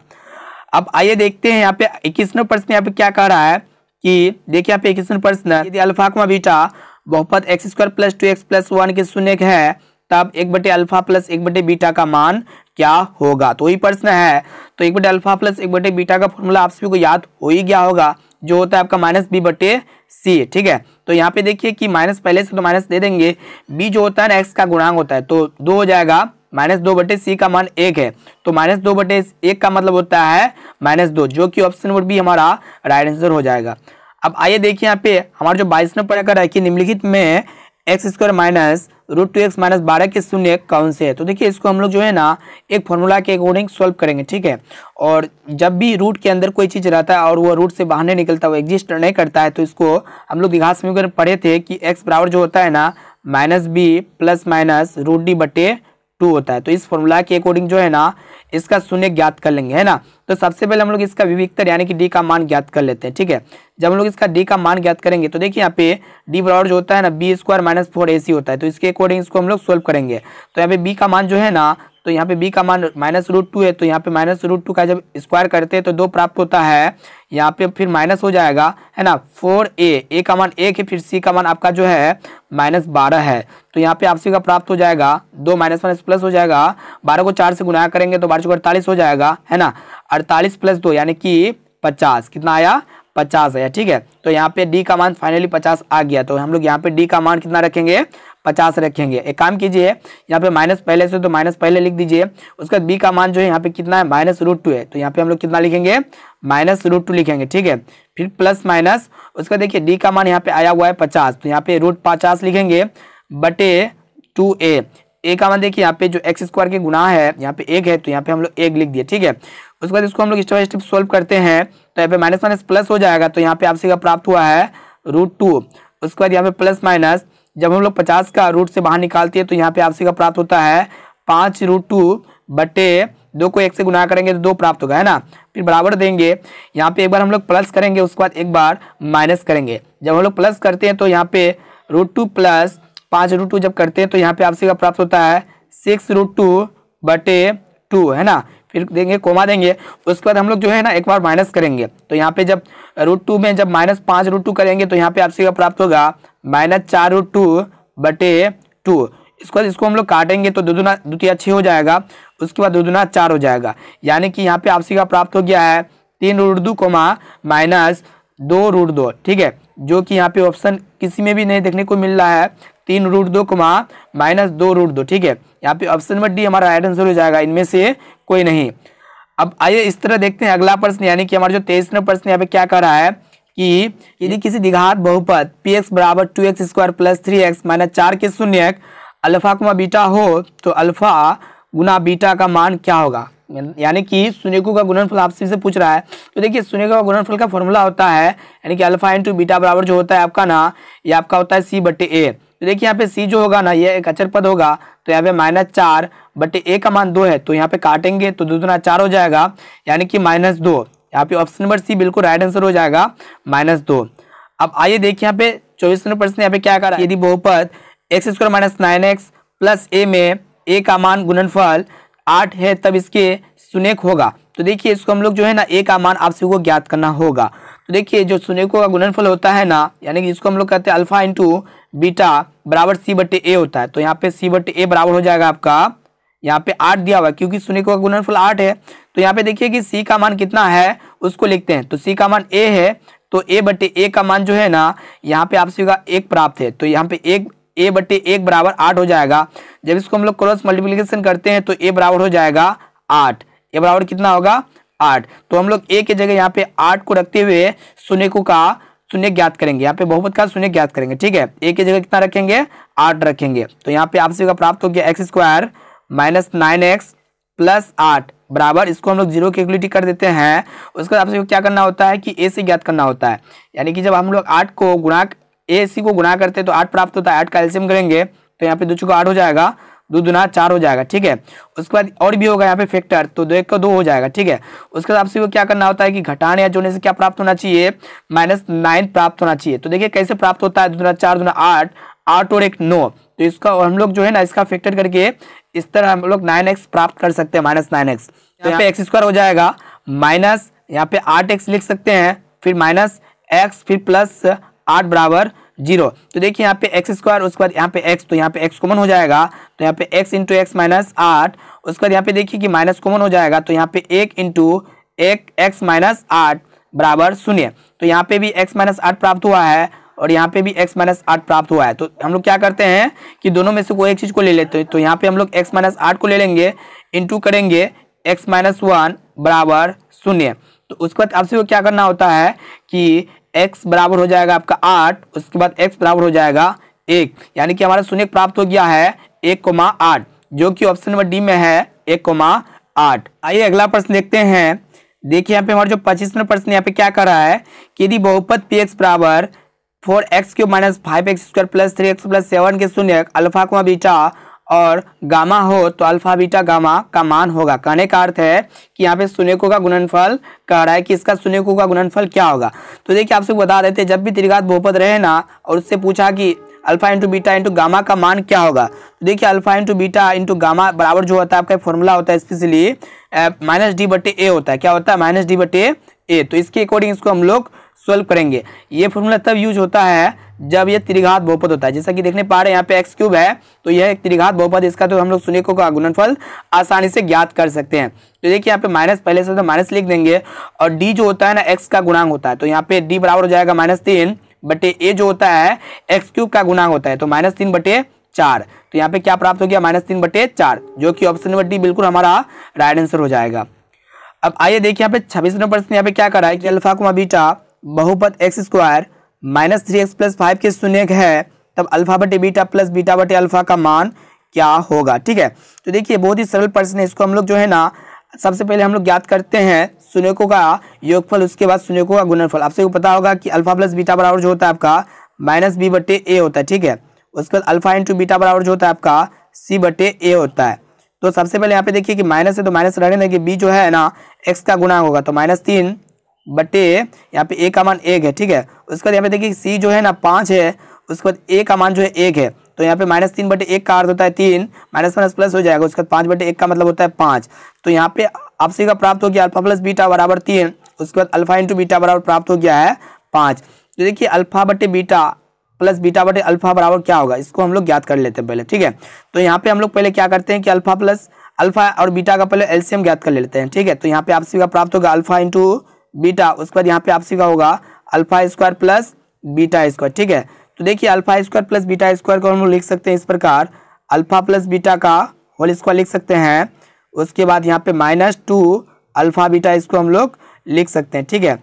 Speaker 1: अब आइए देखते हैं यहाँ पे 21वां प्रश्न यहाँ पे क्या कह रहा है कि देखिए यहाँ पे क्वेश्चन प्रश्न, यदि अल्फा क बीटा बहुपद x square plus 2x plus 1 के शून्य है तब 1/अल्फा प्लस 1/बीटा का मान क्या होगा। तो वही प्रश्न है। तो 1/अल्फा प्लस 1/बीटा का फॉर्मूला आप सभी को याद हो ही गया होगा, जो होता है आपका -b/c। ठीक है, तो यहाँ पे देखिए कि माइनस पहले से तो माइनस दे देंगे, b जो होता है ना एक्स का गुणांक होता है, तो 2 हो जाएगा, -2/c का मान 1 है, तो -2/1 का मतलब होता है -2, जो कि ऑप्शन नंबर बी हमारा राइट आंसर हो जाएगा। अब आइए देखिए यहाँ पे हमारा जो 22 नंबर पढ़ा कर है कि निम्नलिखित में x² माइनस √2x माइनस 12 के शून्य कौन से है। तो देखिए इसको हम लोग जो है ना एक फॉर्मूला के अकॉर्डिंग सॉल्व करेंगे। ठीक है, और जब भी रूट के अंदर कोई चीज़ रहता है और वो रूट से बाहर नहीं निकलता, वो एग्जिस्ट नहीं करता है, तो इसको हम लोग द्विघात समीकरण पढ़े थे कि x बराबर जो होता है ना -b प्लस माइनस √d/2 होता है। तो इस फॉर्मूला के अकॉर्डिंग जो है ना इसका शून्य ज्ञात कर लेंगे, है ना। तो सबसे पहले हम लोग इसका विविक्तर यानी कि d का मान ज्ञात कर लेते हैं। ठीक है, जब हम लोग इसका d का मान ज्ञात करेंगे तो देखिए यहाँ पे d बराबर जो होता है ना b² माइनस 4ac होता है, तो इसके अकॉर्डिंग इसको हम लोग सोल्व करेंगे। तो यहाँ पे b का मान जो है ना, तो यहाँ पे b का मान -√2 है, तो यहाँ पे -√2 का जब स्क्वायर करते हैं तो 2 प्राप्त होता है, यहाँ पे फिर माइनस हो जाएगा, है ना। 4a का मान 1 है, फिर c का मान आपका जो है -12 है, तो यहाँ पे आपसी का प्राप्त हो जाएगा, 2 माइनस माइनस प्लस हो जाएगा, 12 को 4 से गुणा करेंगे तो 12 48 हो जाएगा, है ना। 48 + 2 यानी कि 50, कितना आया 50 आया। ठीक है, तो यहाँ पे d का मान फाइनली 50 आ गया, तो हम लोग यहाँ पे d का मान कितना रखेंगे 50 रखेंगे। एक काम कीजिए, यहाँ पे माइनस पहले से तो माइनस पहले लिख दीजिए, उसके बाद b का मान जो है यहाँ पे कितना है -√2 है, तो यहाँ पे हम लोग कितना लिखेंगे -√2 लिखेंगे। ठीक है, फिर प्लस माइनस, उसका देखिए d का मान यहाँ पे आया हुआ है 50, तो यहाँ पे √50 लिखेंगे बटे 2a। a का मान देखिए यहाँ पे जो x² के गुणा है यहाँ पे 1 है, तो यहाँ पे हम लोग 1 लिख दिए। ठीक है, उसके बाद इसको हम लोग स्टेप बाय स्टेप सोल्व करते हैं, तो यहाँ पे माइनस माइनस प्लस हो जाएगा, तो यहाँ पे आपसे का प्राप्त हुआ है √2। उसके बाद यहाँ पे प्लस माइनस, जब हम लोग 50 का रूट से बाहर निकालते हैं तो यहाँ पे आपसे का प्राप्त होता है 5√2 बटे 2 को 1 से गुणा करेंगे तो 2 प्राप्त होगा, है ना। फिर बराबर देंगे, यहाँ पे एक बार हम लोग प्लस करेंगे, उसके बाद एक बार माइनस करेंगे। जब हम लोग प्लस करते हैं तो यहाँ पे √2 प्लस 5√2 जब करते हैं तो यहाँ पे आपसे का प्राप्त होता है 6√2 बटे 2, है ना। फिर देंगे कोमा देंगे, उसके बाद हम लोग जो है ना एक बार माइनस करेंगे, तो यहाँ पे जब √2 में जब -5√2 करेंगे तो यहाँ पे आपसे का प्राप्त होगा -4√2 बटे 2। इसको इसको हम लोग काटेंगे तो 2 दूना 2 तिया 6 हो जाएगा, उसके बाद 2 दूना 4 हो जाएगा, यानी कि यहाँ पे आपसे का प्राप्त हो गया है 3√2 -2√2। ठीक है, जो कि यहाँ पे ऑप्शन किसी में भी नहीं देखने को मिल रहा है, 3√2 -2√2। ठीक है, यहाँ पे ऑप्शन नंबर डी हमारा राइट आंसर हो जाएगा, इनमें से कोई नहीं। अब आइए इस तरह देखते हैं अगला प्रश्न, यानी कि हमारा जो 23 नंबर प्रश्न यहाँ पे क्या कर रहा है कि यदि किसी द्विघात बहुपद px बराबर 2x² प्लस 3x माइनस 4 के शून्यक अल्फा गुना बीटा हो तो अल्फा गुना बीटा का मान क्या होगा। यानी कि शून्यकों का गुणनफल आपसे से पूछ रहा है। तो देखिए शून्यकों का गुणनफल का फॉर्मूला होता है, यानी कि अल्फा इंटू बीटा बराबर जो होता है आपका ना, ये आपका होता है c/a। तो देखिए यहाँ पे c जो होगा ना ये एक अचर पद होगा, तो यहाँ पे -4/a का मान 2 है, तो यहाँ पे काटेंगे तो 2 दूना 4 हो जाएगा, यानी कि -2। यहाँ पे ऑप्शन नंबर सी बिल्कुल राइट आंसर हो जाएगा, -2। अब आइए देखिए यहाँ पे 24 नंबर प्रश्न यहाँ पे क्या कर रहा है, यदि बहुपद x² minus 9x plus a में a का मान गुणनफल 8 है तब इसके शून्यक होगा। तो देखिए इसको हम लोग जो है ना a का मान आप सभी को ज्ञात करना होगा। तो देखिए जो शून्यकों का गुणनफल होता है ना, यानी कि इसको हम लोग कहते हैं अल्फा इंटू बीटा बराबर c/a होता है, तो यहाँ पे c/a बराबर हो जाएगा आपका, यहाँ पे 8 दिया हुआ है क्योंकि शून्यकों का गुणनफल 8 है। तो यहाँ पे देखिए कि c का मान कितना है उसको लिखते हैं, तो c का मान a है, तो a/a का मान जो है ना यहाँ पे आप सभी का 1 प्राप्त है, तो यहाँ पे a/1 बराबर 8 हो जाएगा। जब इसको हम लोग क्रॉस मल्टीप्लिकेशन करते हैं तो a बराबर हो जाएगा 8, a बराबर कितना होगा 8। तो हम लोग a के जगह यहाँ पे 8 को रखते हुए शून्यकों का शून्य ज्ञात करेंगे, यहाँ पे बहुपद का शून्य ज्ञात करेंगे। ठीक है, a की जगह कितना रखेंगे 8 रखेंगे, तो यहाँ पे आप सभी का प्राप्त हो गया x² माइनस 9x प्लस 8 बराबर, इसको हम लोग 0 की इक्वलिटी कर देते हैं। उसके बाद आपसे क्या करना होता है कि a से ज्ञात करना होता है, यानी कि जब हम लोग 8 को गुणा a c को गुणा करते हैं तो 8 प्राप्त होता है, 8 का एलसीएम करेंगे तो यहाँ पे 2 चौका 8 हो जाएगा, 2 दूना 4 हो जाएगा। ठीक है, उसके बाद और भी होगा यहाँ पे फैक्टर, तो 2 1 का 2 हो जाएगा। ठीक है, उसके बाद आपसे वो क्या करना होता है कि घटाने या जोड़ने से क्या प्राप्त होना चाहिए -9 प्राप्त होना चाहिए। तो देखिए कैसे प्राप्त होता है, 2 दूना 4 दूना 8, 8 और 1 9, तो इसका हम लोग जो है ना इसका फैक्टर करके इस तरह हम लोग 9x प्राप्त कर सकते हैं, -9x। तो यहाँ पे x² हो जाएगा माइनस यहाँ पे 8x लिख सकते हैं, फिर माइनस x फिर प्लस 8 बराबर 0। तो देखिए यहाँ पे एक्स स्क्वायर, उसके बाद यहाँ पे x, तो यहाँ पे x कॉमन हो जाएगा, तो यहाँ पे x इंटू एक्स माइनस 8। उसके बाद यहाँ पे देखिए कि माइनस कॉमन हो जाएगा, तो यहाँ पे 1 इंटू एक्स माइनस 8 बराबर 0। तो यहाँ पे भी x माइनस 8 प्राप्त हुआ है और यहाँ पे भी x माइनस 8 प्राप्त हुआ है। तो हम लोग क्या करते हैं कि दोनों में से कोई एक चीज को ले लेते हैं। तो यहाँ पे हम लोग x माइनस 8 को ले लेंगे, इंटू करेंगे x माइनस 1 बराबर 0। तो उसके बाद आपसे को क्या करना होता है कि x बराबर हो जाएगा आपका 8, उसके बाद x बराबर हो जाएगा 1, यानी कि हमारा शून्य प्राप्त हो गया है 1,8, जो कि ऑप्शन नंबर डी में है 1,8। आइए अगला प्रश्न देखते हैं। देखिए यहाँ पे हमारा जो 25वां प्रश्न यहाँ पे क्या कर रहा है कि यदि बहुपद px बराबर 4x³ minus 5x² plus 3x plus 7 के शून्य अल्फा को बीटा और गामा हो तो अल्फा बीटा गामा का मान होगा। कहने का अर्थ है कि यहाँ पे शून्यकों का गुणनफल कह रहा है कि इसका शून्यकों का गुणनफल क्या होगा। तो देखिए आपसे बता देते हैं, जब भी त्रिघात बहुपद रहे ना और उससे पूछा कि alpha into beta into gamma का मान क्या होगा, तो देखिए alpha into beta into gamma बराबर जो होता है आपका फॉर्मूला होता है स्पेशली -d/a होता है। क्या होता है? -d/a। तो इसके अकॉर्डिंग इसको हम लोग सोल्व करेंगे। ये फॉर्मूला तब यूज होता है जब ये त्रिघात बहुपद होता है। जैसा कि देखने पा रहे हैं यहाँ पे x³ है, तो यह एक त्रिघात बहुपद, इसका तो हम लोग शून्यकों का गुणनफल आसानी से ज्ञात कर सकते हैं। तो देखिए यहाँ पे माइनस, पहले से तो माइनस लिख देंगे, और d जो होता है ना x का गुणांक होता है, तो यहाँ पे d बराबर हो जाएगा -3/a जो होता है x³ का गुणांक होता है, तो -3/4। तो यहाँ पे क्या प्राप्त हो गया? -3/4, जो कि ऑप्शन नंबर डी बिल्कुल हमारा राइट आंसर हो जाएगा। अब आइए देखिए यहाँ पे 26वां प्रश्न यहाँ पे क्या कर रहा है कि अल्फा को बीटा बहुपद x² माइनस 3x प्लस 5 के शून्यक है, तब अल्फा बटे बीटा प्लस बीटा बटे अल्फा का मान क्या होगा। ठीक है, तो देखिए बहुत ही सरल प्रश्न है। इसको हम लोग जो है ना सबसे पहले हम लोग ज्ञात करते हैं शून्यकों का योगफल, उसके बाद शून्यकों का गुणनफल। आपसे को पता होगा कि अल्फा प्लस बीटा बराबर जो होता है आपका -b/a होता है। ठीक है, उसके बाद अल्फा इंटू बीटा बराबर जो होता है आपका c/a होता है। तो सबसे पहले यहाँ पे देखिए कि माइनस है तो माइनस रहने देंगे, b जो है ना x का गुणांक होगा, तो -3 बटे यहाँ पे a का मान 1 है। ठीक है, उसके बाद यहाँ पे देखिए c जो है ना 5 है, उसके बाद a का मान जो है 1 है, तो यहाँ पे -3/1 का अर्थ होता है 3, माइनस माइनस प्लस हो जाएगा, उसके बाद 5/1 का मतलब होता है 5। तो यहाँ पे आपसे का प्राप्त हो गया अल्फा प्लस बीटा बराबर 3, उसके बाद अल्फा इंटू बीटा बराबर प्राप्त हो गया है 5। तो देखिए अल्फा बटे बीटा प्लस बीटा बटे अल्फा बराबर क्या होगा, इसको हम लोग ज्ञात कर लेते हैं पहले। ठीक है, तो यहाँ पे हम लोग पहले क्या करते हैं कि अल्फा और बीटा का पहले एलसीएम ज्ञात कर लेते हैं। ठीक है, तो यहाँ पे आपसे का प्राप्त होगा अल्फा इंटू बीटा, उसके बाद यहाँ पे आपसे का होगा alpha square plus beta square. ठीक है, तो देखिए alpha square plus beta square को हम लोग लिख सकते हैं इस प्रकार, अल्फा प्लस बीटा का होल स्क्वायर लिख सकते हैं, उसके बाद यहाँ पे -2 अल्फा बीटा इसको हम लोग लिख सकते हैं। ठीक है,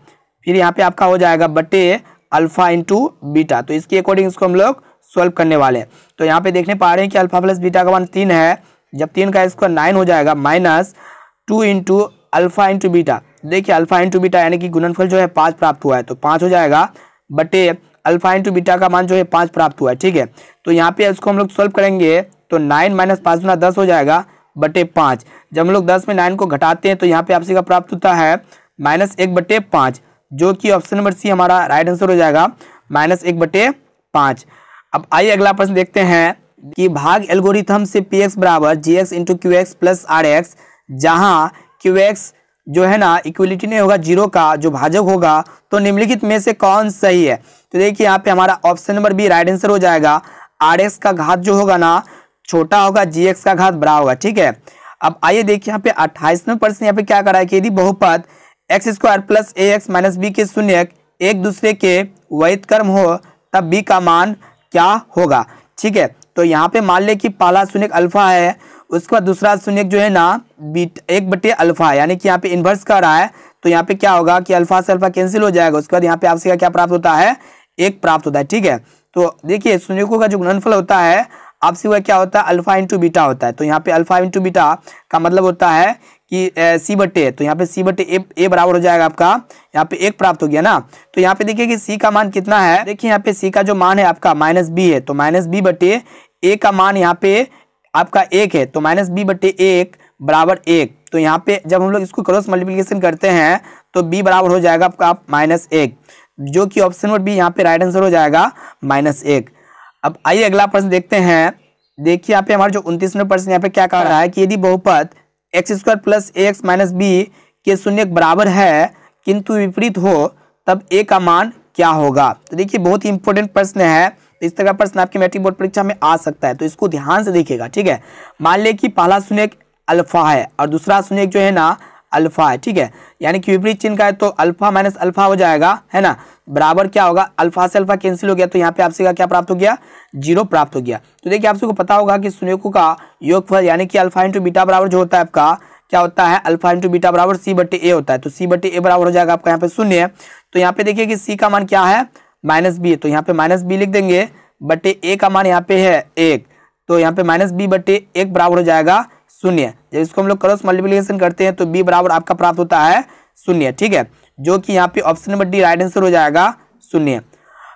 Speaker 1: फिर यहाँ पे आपका हो जाएगा बटे अल्फा इंटू बीटा, तो इसके अकॉर्डिंग इसको हम लोग सॉल्व करने वाले हैं। तो यहाँ पे देखने पा रहे हैं कि अल्फा प्लस बीटा का मान 3 है, जब 3 का स्क्वायर 9 हो जाएगा, -2 इंटू अल्फा इंटू बीटा। देखिए अल्फा इंटू बीटा यानी कि गुणनफल जो है 5 प्राप्त हुआ है, तो 5 हो जाएगा बटे अल्फा इंटू बीटा का मान जो है 5 प्राप्त हुआ है। ठीक है, तो यहाँ पे इसको हम लोग सॉल्व करेंगे, तो 9 - 5 गुना 10 हो जाएगा बटे 5। जब हम लोग 10 में 9 को घटाते हैं तो यहाँ पे आपसे का प्राप्त होता है -1/5, जो कि ऑप्शन नंबर सी हमारा राइट आंसर हो जाएगा, -1/5। अब आइए अगला प्रश्न देखते हैं कि भाग एल्गोरिथम से px बराबर gx into qx plus rx, जहाँ qx जो है ना इक्वलिटी नहीं होगा 0 का, जो भाजक होगा, तो निम्नलिखित में से कौन सही है। तो देखिए यहाँ पे हमारा option number B right answer हो जाएगा। rx का घात जो होगा ना छोटा होगा, gx का घात बड़ा होगा। ठीक है, अब आइए देखिए यहाँ पे 28वां प्रश्न यहाँ पे क्या कर रहा है कि यदि बहुपद x² plus ax minus b के शून्यक एक दूसरे के व्युत्क्रम हो तब b का मान क्या होगा। ठीक है, तो यहाँ पे मान ले कि पहला शून्यक अल्फा है, उसके बाद दूसरा शून्यक जो है ना 1/अल्फा है, यानी कि यहाँ पे इन्वर्स कर रहा है, तो यहाँ पे क्या होगा कि अल्फा से अल्फा कैंसिल हो जाएगा, उसके बाद यहाँ पे आपसे क्या प्राप्त होता है, 1 प्राप्त होता है। ठीक है, तो देखिए शून्यकों का जो गुणनफल होता है आपसे वह क्या होता है, अल्फा इंटू बीटा होता है। तो यहाँ पे अल्फा इंटू बीटा का मतलब होता है कि c/a, तो यहाँ पे c/a बराबर हो जाएगा आपका, यहाँ पे 1 प्राप्त हो गया ना। तो यहाँ पे देखिए कि c का मान कितना है, देखिए यहाँ पे c का जो मान है आपका -b है, तो -b/a का मान यहाँ पे आपका 1 है, तो -b/1 बराबर 1। तो यहाँ पे जब हम लोग इसको क्रॉस मल्टीप्लिकेशन करते हैं तो b बराबर हो जाएगा आपका -1, जो कि ऑप्शन नंबर बी यहाँ पे राइट आंसर हो जाएगा -1। अब आइए अगला प्रश्न देखते हैं। देखिए यहाँ पे हमारा जो 29वां प्रश्न यहाँ पे क्या कह रहा है कि यदि बहुपद x² plus ax minus b के शून्यक बराबर है किंतु विपरीत हो तब a का मान क्या होगा। तो देखिए बहुत ही इंपॉर्टेंट प्रश्न है, इस तरह का प्रश्न आपके मैट्रिक बोर्ड परीक्षा में आ सकता है, तो इसको ध्यान से देखिएगा, ठीक है। मान ले कि पहला शून्य अल्फा है और दूसरा शून्य जो है ना अल्फा है, ठीक है, यानी कि विपरीत चिन्ह का है तो अल्फा माइनस अल्फा हो जाएगा, है ना, बराबर क्या होगा, अल्फा से अल्फा कैंसिल हो गया, तो यहाँ पे आपसे क्या प्राप्त हो गया, 0 प्राप्त हो गया। तो देखिए आप सबको पता होगा कि शून्यकों का योगफल यानी कि अल्फा इंटू बीटा बराबर जो होता है आपका क्या होता है, अल्फा इंटू बीटा बराबर सी बटे ए होता है। तो सी बटे ए बराबर हो जाएगा आपका यहाँ पे 0। तो यहाँ पे देखिए कि सी का मान क्या है, -b, तो यहाँ पे -b लिख देंगे, बटे ए का मान यहाँ पे है 1, तो यहाँ पे -b बटे 1 बराबर हो जाएगा 0। जब इसको हम लोग क्रॉस मल्टीप्लिकेशन करते हैं तो b बराबर आपका प्राप्त होता है 0, ठीक है, जो कि यहाँ पे option number D right answer हो जाएगा 0।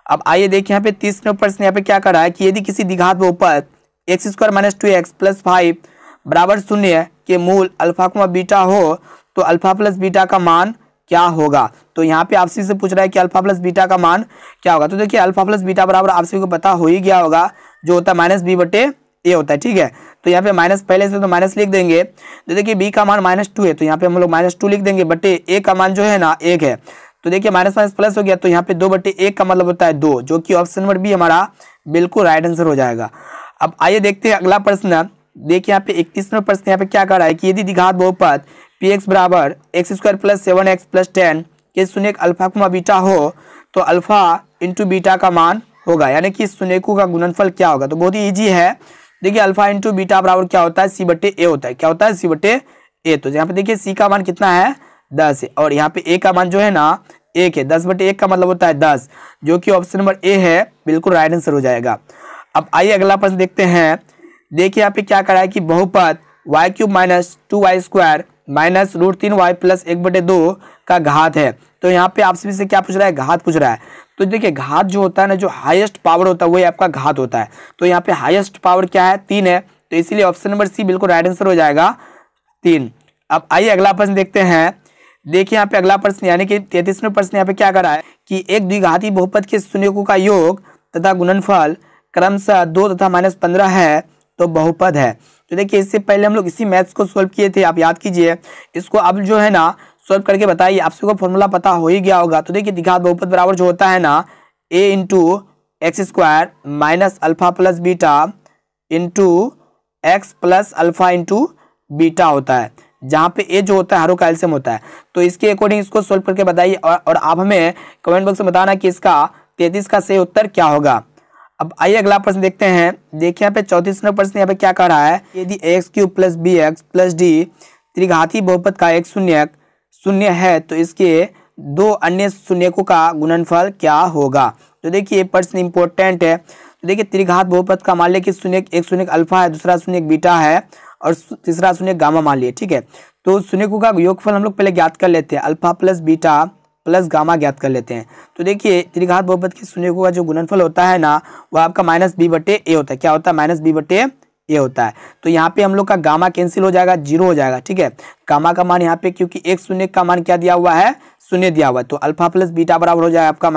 Speaker 1: अब आइए देखिए यहाँ पे 30 नंबर प्रश्न यहाँ पे क्या कर रहा है कि यदि किसी द्विघात बहुपद x² - 2x + 5 बराबर 0 के मूल अल्फा + बीटा हो तो अल्फा + बीटा का मान क्या होगा। तो यहाँ पे आपसे से पूछ रहा है कि अल्फा + बीटा का मान क्या होगा। तो देखिए अल्फा + बीटा बराबर आप सभी को पता हो ही गया होगा, जो होता है -b बटे ए होता है, ठीक है। तो यहाँ पे माइनस पहले से तो माइनस लिख देंगे, तो देखिए b का मान -2 है, तो यहाँ पे हम लोग -2 लिख देंगे, बटे a का मान जो है ना 1 है, तो देखिए माइनस माइनस प्लस हो गया, तो यहाँ पे 2 बटे 1 का मतलब होता है 2, जो कि ऑप्शन नंबर बी हमारा बिल्कुल राइट आंसर हो जाएगा। अब आइए देखते हैं अगला प्रश्न। देखिए यहाँ पे 31 नंबर प्रश्न यहाँ पे क्या कर रहा है कि यदि द्विघात बहुपद px बराबर x² + 7x + 10 के शून्यक अल्फा + बीटा हो तो अल्फा इंटू बीटा का मान होगा, यानी कि शून्यकों का गुणनफल क्या होगा। तो बहुत ही ईजी है, देखिए अल्फा इंटू बीटा बराबर क्या होता है, सी बटे ए होता है, क्या होता है, सी बटे ए। तो यहाँ पे देखिए सी का मान कितना है, 10 है, और यहाँ पे ए का मान जो है ना 1 है, 10 बटे 1 का मतलब होता है 10, जो कि ऑप्शन नंबर ए है, बिल्कुल राइट आंसर हो जाएगा। अब आइए अगला प्रश्न देखते हैं। देखिए यहाँ पे क्या करा है कि बहुपद y³ - 2y² - √3y + 1/2 का घात है। तो यहाँ पे आपसे भी से क्या पूछ रहा है, घात पूछ रहा है। तो देखिए घात जो होता है ना, जो हाईएस्ट पावर होता है वही आपका घात होता है। तो यहाँ पे हाईएस्ट पावर क्या है, 3 है, तो इसीलिए ऑप्शन नंबर सी बिल्कुल राइट आंसर हो जाएगा 3। अब आइए अगला प्रश्न देखते हैं। देखिए यहाँ पे अगला प्रश्न यानी कि 33वें प्रश्न यहाँ पे क्या करा है कि एक द्विघाती बहुपद के शून्यकों का योग तथा गुणनफल क्रमशः 2 तथा -15 है तो बहुपद है। तो देखिए इससे पहले हम लोग इसी मैथ्स को सोल्व किए थे, आप याद कीजिए इसको। अब जो है ना सोल्व करके बताइए, आप सबको फॉर्मूला पता हो ही गया होगा। तो देखिए द्विघात बहुपद बराबर जो होता है ना a × x² - alpha + beta × x + alpha × beta होता है, जहाँ पे a जो होता है हरों का एलसीएम होता है। तो इसके अकॉर्डिंग इसको सोल्व करके बताइए और आप हमें कमेंट बॉक्स में बताना कि इसका 33 का सही उत्तर क्या होगा। अब आइए अगला प्रश्न देखते हैं। देखिए यहाँ पे 34वां प्रश्न यहाँ पे क्या कह रहा है, यदि ax³ + bx + d त्रिघाती बहुपद का एक शून्यक शून्य है तो इसके दो अन्य शून्यकों का गुणनफल क्या होगा। तो देखिए ये प्रश्न इंपॉर्टेंट है। तो देखिए त्रिघात बहुपद का मान लिया कि शून्यक, एक शून्यक अल्फा है, दूसरा शून्यक बीटा है और तीसरा शून्यक गामा मान लिए, ठीक है। तो शून्यकों का योगफल हम लोग पहले ज्ञात कर लेते हैं, अल्फा + बीटा + गामा ज्ञात कर लेते हैं। तो देखिए त्रिघात बहुपद के शून्यकों का जो गुणनफल होता है ना वो आपका -b बटे a होता है। क्या होता है, -b बटे a होता है। तो यहाँ पे हम लोग का गामा कैंसिल हो जाएगा, 0 हो जाएगा, ठीक है। गामा का मान यहाँ पे क्योंकि एक शून्य का मान क्या दिया हुआ है, शून्य दिया हुआ है, तो अल्फा + बीटा बराबर हो जाएगा आपका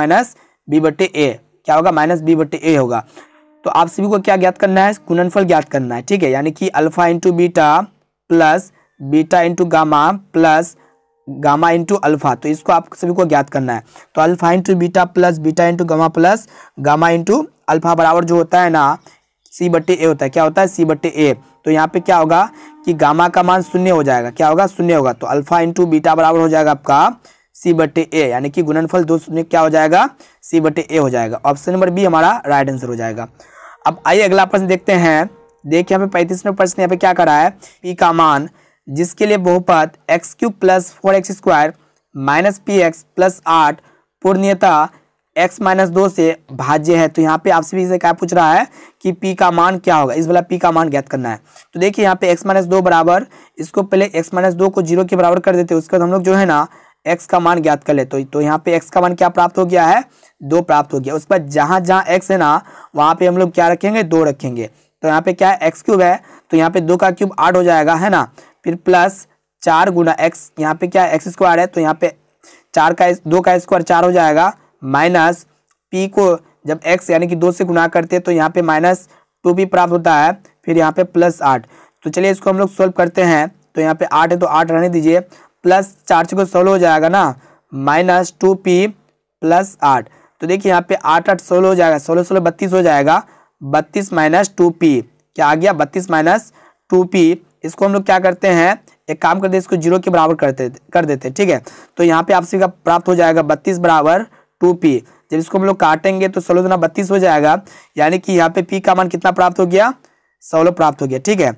Speaker 1: -b बटे a। क्या होगा, -b बटे a होगा। तो आप सभी को क्या ज्ञात करना है, गुणनफल ज्ञात करना है, ठीक है। यानी कि alpha × beta plus beta × gamma plus gamma × alpha, तो इसको आप सभी को ज्ञात करना है। तो alpha × beta plus beta × gamma plus gamma × alpha बराबर जो होता है ना c बटे a होता है। क्या होता है, c बटे a। तो यहाँ पे क्या होगा कि गामा का मान 0 हो जाएगा। क्या होगा, 0 होगा। तो अल्फा × बीटा बराबर हो जाएगा आपका c बटे a, यानी कि गुणनफल 2 शून्य क्या हो जाएगा, c बटे a हो जाएगा। ऑप्शन नंबर बी हमारा राइट आंसर हो जाएगा। अब आइए अगला प्रश्न देखते हैं। देखिए यहाँ पे 35वां प्रश्न यहाँ पे क्या करा है, p का मान जिसके लिए बहुपद x³ + 4x² - px + 8 पूर्णतः x - 2 से भाज्य है। तो यहाँ पे आपसे भी से क्या पूछ रहा है कि p का मान क्या होगा, इस वाला p का मान ज्ञात करना है। तो देखिए यहाँ पे x - 2 बराबर, इसको पहले x - 2 को 0 के बराबर कर देते हैं, उसके बाद हम लोग जो है ना x का मान ज्ञात कर लेते। तो यहाँ पे x का मान क्या प्राप्त हो गया है, 2 प्राप्त हो गया। उसके बाद जहाँ जहाँ x है ना वहाँ पे हम लोग क्या रखेंगे, 2 रखेंगे। तो यहाँ पे क्या है, x³ है, तो यहाँ पे 2 का क्यूब 8 हो जाएगा, है ना। फिर प्लस 4 गुना x, यहाँ पे क्या है x² है, तो यहाँ पे 2 का स्क्वायर 4 हो जाएगा, माइनस p को जब x यानी कि 2 से गुना करते हैं तो यहाँ पे -2p प्राप्त होता है, फिर यहाँ पे +8। तो चलिए इसको हम लोग सोल्व करते हैं। तो यहाँ पे 8 है तो 8 रहने दीजिए, प्लस 4 से को सोल्व हो जाएगा ना, -2p + 8। तो देखिए यहाँ पे 8 8 16 हो जाएगा, 16 16 32 हो जाएगा, 32 माइनस 2p क्या आ गया, 32 माइनस 2p। इसको हम लोग क्या करते हैं, एक काम करते हैं, इसको 0 के बराबर कर देते, ठीक है। तो यहाँ पे आपसे का प्राप्त हो जाएगा 32 बराबर 2p। जब इसको हम लोग काटेंगे तो 16 गुना 32 हो जाएगा, यानी कि यहाँ पे p का मान कितना प्राप्त हो गया, 16 प्राप्त हो गया, ठीक है।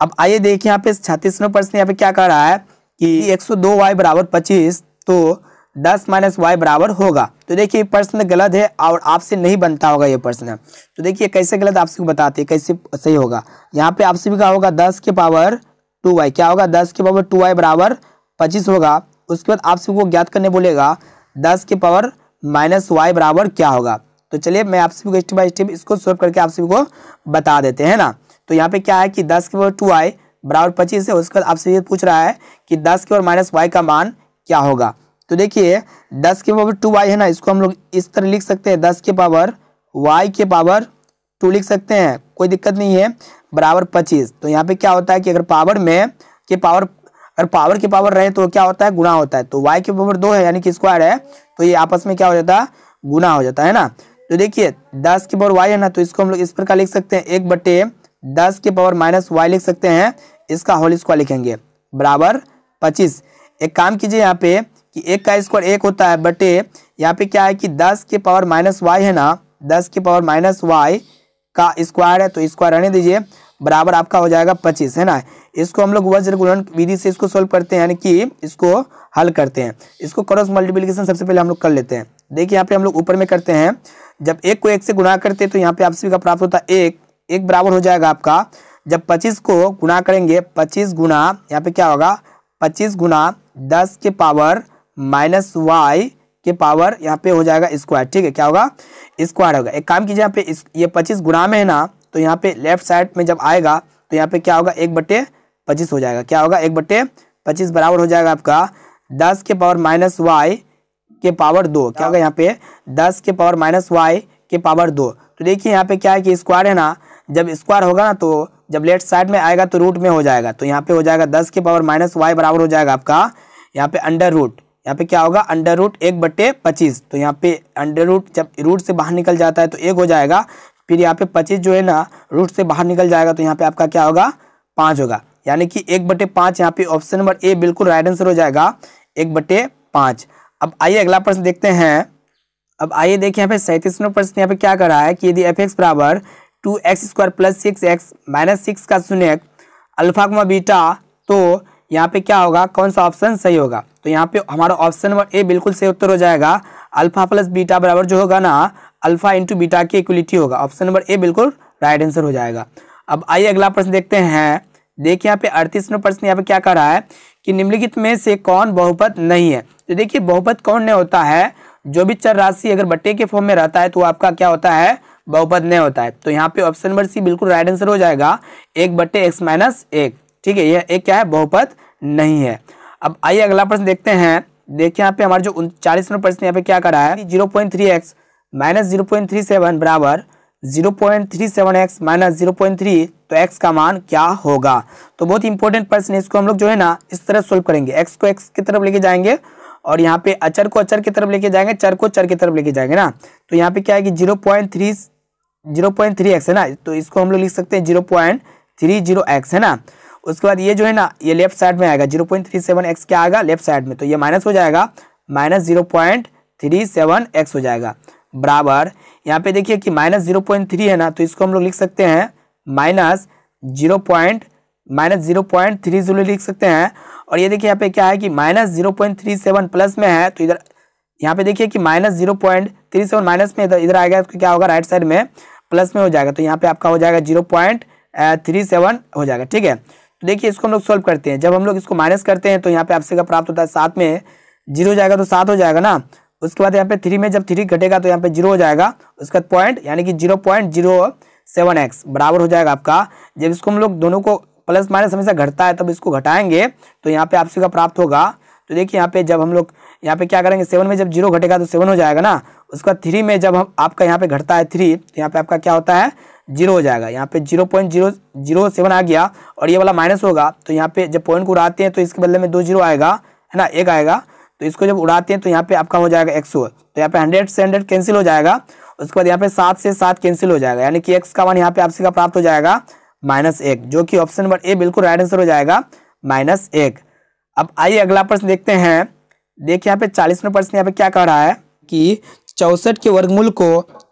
Speaker 1: अब आइए देखिए यहाँ पे 36वां प्रश्न यहाँ पे क्या कह रहा है कि 102y बराबर 25 तो 10 माइनस वाई बराबर होगा। तो देखिए प्रश्न गलत है और आपसे नहीं बनता होगा ये प्रश्न। तो देखिए कैसे गलत आपसे बताते हैं, कैसे सही होगा। यहाँ पे आपसे भी क्या होगा 10 के पावर 2y, क्या होगा 10 के पावर 2y बराबर 25 होगा। उसके बाद आपसे को ज्ञात करने बोलेगा 10 के पावर माइनस वाई बराबर क्या होगा। तो चलिए मैं आप सभी को स्टेप बाय स्टेप इसको सॉल्व करके आप सभी को बता देते हैं ना। तो यहाँ पे क्या है कि 10 के पावर 2y बराबर 25 है। उसके बाद आपसे ये पूछ रहा है कि 10 के पावर माइनस वाई का मान क्या होगा। तो देखिए 10 के पावर 2y है ना, इसको हम लोग इस तरह लिख सकते हैं, 10 के पावर y के पावर 2 लिख सकते हैं, कोई दिक्कत नहीं है, बराबर 25। तो यहाँ पे क्या होता है कि अगर पावर में के पावर अगर पावर के पावर रहे तो क्या होता है, गुणा होता है। तो y के पावर 2 है यानी कि स्क्वायर है, तो ये आपस में क्या हो जाता है, गुना हो जाता है ना। तो देखिए 10 के पावर y है ना, तो इसको हम लोग इस प्रकार लिख सकते हैं, 1/10 के पावर माइनस वाई लिख सकते हैं, इसका होल स्क्वायर लिखेंगे बराबर 25। एक काम कीजिए यहाँ पे कि 1 का स्क्वायर 1 होता है, बटे यहाँ पे क्या है कि 10 के पावर माइनस वाई है ना, 10 के पावर माइनस वाई का स्क्वायर है, तो स्क्वायर रहने दीजिए, बराबर आपका हो जाएगा 25 है ना। इसको हम लोग वज्र गुणन विधि से इसको सोल्व करते हैं, यानी कि इसको हल करते हैं। इसको क्रॉस मल्टीप्लिकेशन सबसे पहले हम लोग कर लेते हैं। देखिए यहाँ पे हम लोग ऊपर में करते हैं, जब 1 को 1 से गुणा करते हैं तो यहाँ पे आपसे का प्राप्त होता है 1 बराबर हो जाएगा आपका, जब 25 को गुणा करेंगे 25 गुना यहाँ पे क्या होगा 25 गुना 10 के पावर माइनस वाई के पावर यहाँ पे हो जाएगा स्क्वायर, ठीक है, क्या होगा स्क्वायर होगा। एक काम कीजिए यहाँ पे ये 25 गुना में है ना, तो यहाँ पे लेफ्ट साइड में जब आएगा तो यहाँ पे क्या होगा 1/25 हो जाएगा, क्या होगा 1/25 बराबर हो जाएगा आपका 10 के पावर माइनस वाई के पावर 2, क्या होगा यहाँ पे 10 के पावर माइनस वाई के पावर 2। तो देखिए यहाँ पे क्या है कि स्क्वायर है ना, जब स्क्वायर होगा ना तो जब लेफ्ट साइड में आएगा तो रूट में हो जाएगा, तो यहाँ पे हो जाएगा 10 के पावर माइनस वाई बराबर हो जाएगा आपका यहाँ पे अंडर रूट, यहाँ पे क्या होगा अंडर रूट 1/25। तो यहाँ पे अंडर रूट जब रूट से बाहर निकल जाता है तो 1 हो जाएगा, फिर यहाँ पे 25 जो है ना रूट से बाहर निकल जाएगा तो यहाँ पे आपका क्या होगा 5 होगा, यानी कि 1/5। यहाँ पे ऑप्शन नंबर ए बिल्कुल राइट आंसर हो जाएगा 1/5। अब आइए अगला प्रश्न देखते हैं। अब आइए देखिए यहाँ पे 37वां प्रश्न यहाँ पे क्या कर रहा है कि यदि f(x) बराबर 2x² + 6x - 6 का शून्यक अल्फा गुना बीटा, तो यहाँ पे क्या होगा, कौन सा ऑप्शन सही होगा। तो यहाँ पे हमारा ऑप्शन नंबर ए बिल्कुल सही उत्तर हो जाएगा। अल्फा प्लस बीटा बराबर जो होगा ना अल्फा इंटू बीटा की इक्वलिटी होगा, ऑप्शन नंबर ए बिल्कुल राइट आंसर हो जाएगा। अब आइए अगला प्रश्न देखते हैं। देखिए यहाँ पे 38वां प्रश्न यहाँ पे क्या कर रहा है कि निम्नलिखित में से कौन बहुपद नहीं है। तो देखिए बहुपद कौन नहीं होता है, जो भी चर राशि अगर बट्टे के फॉर्म में रहता है तो आपका क्या होता है, बहुपद नहीं होता है। तो यहाँ पे ऑप्शन नंबर सी बिल्कुल राइट आंसर हो जाएगा 1/x-1, ठीक है, यह एक क्या है बहुपद नहीं है। अब आइए अगला प्रश्न देखते हैं। देखिए यहाँ पे हमारा जो 39वां प्रश्न यहाँ पे क्या कर रहा है 0.3x - 0.37 बराबर 0.37x - 0.3, तो x का मान क्या होगा। तो बहुत इंपॉर्टेंट प्रश्न है, इसको हम लोग जो है ना इस तरह सोल्व करेंगे, x को x की तरफ लेके जाएंगे और यहाँ पे अचर को अचर की तरफ लेके जाएंगे, चर को चर की तरफ लेके जाएंगे ना। तो यहाँ पे क्या है कि 0.3x है ना, तो इसको हम लोग लिख सकते हैं 0.30x है ना। उसके बाद ये जो है ना ये लेफ्ट साइड में आएगा, 0.37x क्या आएगा लेफ्ट साइड में, तो ये माइनस हो जाएगा, -0.37x हो जाएगा बराबर। यहाँ पे देखिए कि -0.3 है ना, तो इसको हम लोग लिख सकते हैं -0.30 लिख सकते हैं। और ये देखिए यहाँ पे क्या है कि -0.37 प्लस में है, तो इधर यहाँ पे देखिए कि -0.37 माइनस में इधर आएगा तो क्या होगा राइट साइड में प्लस में हो जाएगा, तो यहाँ पे आपका हो जाएगा 0.37 हो जाएगा, ठीक है। तो देखिए इसको हम लोग सोल्व करते हैं। जब हम लोग इसको माइनस करते हैं तो यहाँ पे आपसे का प्राप्त होता है 7 में 0 हो जाएगा तो 7 हो जाएगा ना। उसके बाद यहाँ पे 3 में जब 3 घटेगा तो यहाँ पे 0 हो जाएगा, उसके बाद पॉइंट यानी कि 0.07x बराबर हो जाएगा आपका। जब इसको हम लोग दोनों को प्लस माइनस हमेशा घटता है तब इसको घटाएंगे तो यहाँ पे आपसे का प्राप्त होगा। तो देखिए यहाँ पे जब हम लोग यहाँ पे क्या करेंगे 7 में जब 0 घटेगा तो 7 हो जाएगा ना। उसके बाद 3 में जब हम आपका यहाँ पे घटता है 3 तो यहाँ पे आपका क्या होता है 0 हो जाएगा। यहाँ पे 0.007 आ गया और ये वाला माइनस होगा, तो यहाँ पे जब पॉइंट को उड़ाते हैं तो इसके बदले में 2 0 आएगा है ना, 1 आएगा, तो इसको जब उड़ाते हैं तो यहाँ पे आपका हो जाएगा 100, तो यहाँ पे 100 से 100 कैंसिल हो जाएगा। उसके बाद यहाँ पे 7 से 7 कैंसिल हो जाएगा, यानी कि x का मान यहाँ पे आपसे का प्राप्त हो जाएगा -1, जो कि ऑप्शन नंबर ए बिल्कुल राइट आंसर हो जाएगा -1। अब आइए अगला प्रश्न देखते हैं। देखिए यहाँ पे 40वां प्रश्न यहाँ पे क्या कह रहा है कि 64 के वर्गमूल को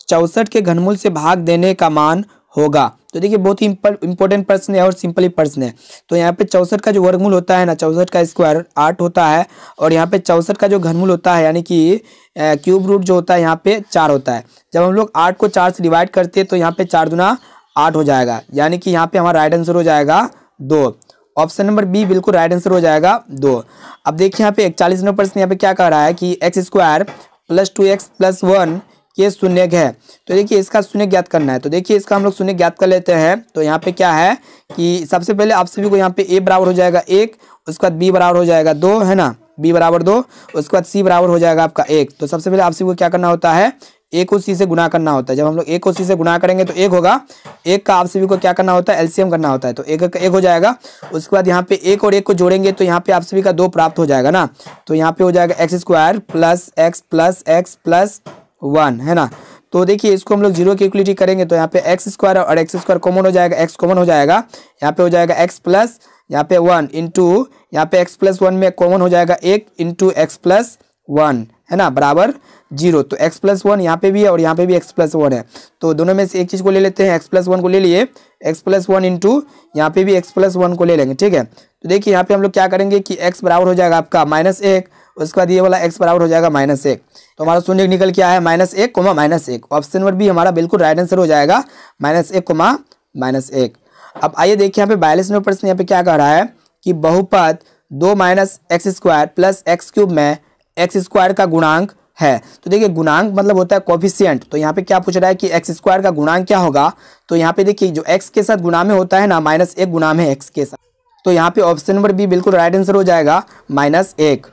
Speaker 1: 64 के घनमूल से भाग देने का मान होगा। तो देखिए बहुत ही इंपॉर्टेंट प्रश्न है और सिंपल ही प्रश्न है। तो यहाँ पे 64 का जो वर्गमूल होता है ना, 64 का स्क्वायर 8 होता है, और यहाँ पे 64 का जो घनमूल होता है यानी कि क्यूब रूट जो होता है यहाँ पे 4 होता है। जब हम लोग 8 को 4 से डिवाइड करते हैं तो यहाँ पे 4 दूना 8 हो जाएगा, यानी कि यहाँ पे हमारा राइट आंसर हो जाएगा 2। ऑप्शन नंबर बी बिल्कुल राइट आंसर हो जाएगा 2। अब देखिए यहाँ पे 41वां प्रश्न यहाँ पे क्या कह रहा है कि x² + 2x + 1 के शून्यक है। तो देखिए इसका शून्यक ज्ञात करना है। तो देखिए इसका हम लोग शून्यक ज्ञात कर लेते हैं। तो यहाँ पे क्या है कि सबसे पहले आप सभी को यहाँ पे a बराबर हो जाएगा 1, उसके बाद b बराबर हो जाएगा 2, है ना, b बराबर 2, उसके बाद c बराबर हो जाएगा आपका 1। तो सबसे पहले आप सभी को क्या करना होता है, a को c से गुना करना होता है। जब हम लोग a को c से गुना करेंगे तो 1 होगा, 1 का आप सभी को क्या करना होता है, एलसीएम करना होता है। तो 1 का 1 हो जाएगा। उसके बाद यहाँ पे 1 और 1 को जोड़ेंगे तो यहाँ पे आप सभी का 2 प्राप्त हो जाएगा ना। तो यहाँ पे हो जाएगा x² + x + x + 1, है ना। तो देखिए इसको हम लोग 0 की इक्वलिटी करेंगे तो यहाँ पे x² और x² कॉमन हो जाएगा, x कॉमन हो जाएगा, यहाँ पे हो जाएगा x प्लस यहाँ पे 1 इंटू यहाँ पे x + 1 में कॉमन हो जाएगा 1 इंटू x + 1, है ना, बराबर 0। तो x + 1 यहाँ पे भी है और यहाँ पे भी x + 1 है। तो दोनों में से एक चीज़ को ले लेते हैं, x + 1 को ले लिए, x + 1 इंटू यहाँ पे भी x + 1 को ले लेंगे, ठीक है। तो देखिए यहाँ पे हम लोग क्या करेंगे कि x बराबर हो जाएगा आपका -1, उसके बाद ये वाला x बराबर हो जाएगा -1। तो हमारा शून्य निकल के आया है -1, -1। ऑप्शन नंबर बी हमारा बिल्कुल राइट आंसर हो जाएगा -1, -1। अब आइए देखिए यहाँ पे 42वां प्रश्न यहाँ पे क्या कह रहा है कि बहुपद 2 - x² + x³ में x² का गुणांक है। तो देखिए गुणांक मतलब होता है कोफिशिएंट। तो यहाँ पे क्या पूछ रहा है कि x² का गुणांक क्या होगा। तो यहाँ पे देखिए जो x के साथ गुणा में होता है ना, -1 गुणा में x के साथ, तो यहाँ पे ऑप्शन नंबर बी बिल्कुल राइट आंसर हो जाएगा -1।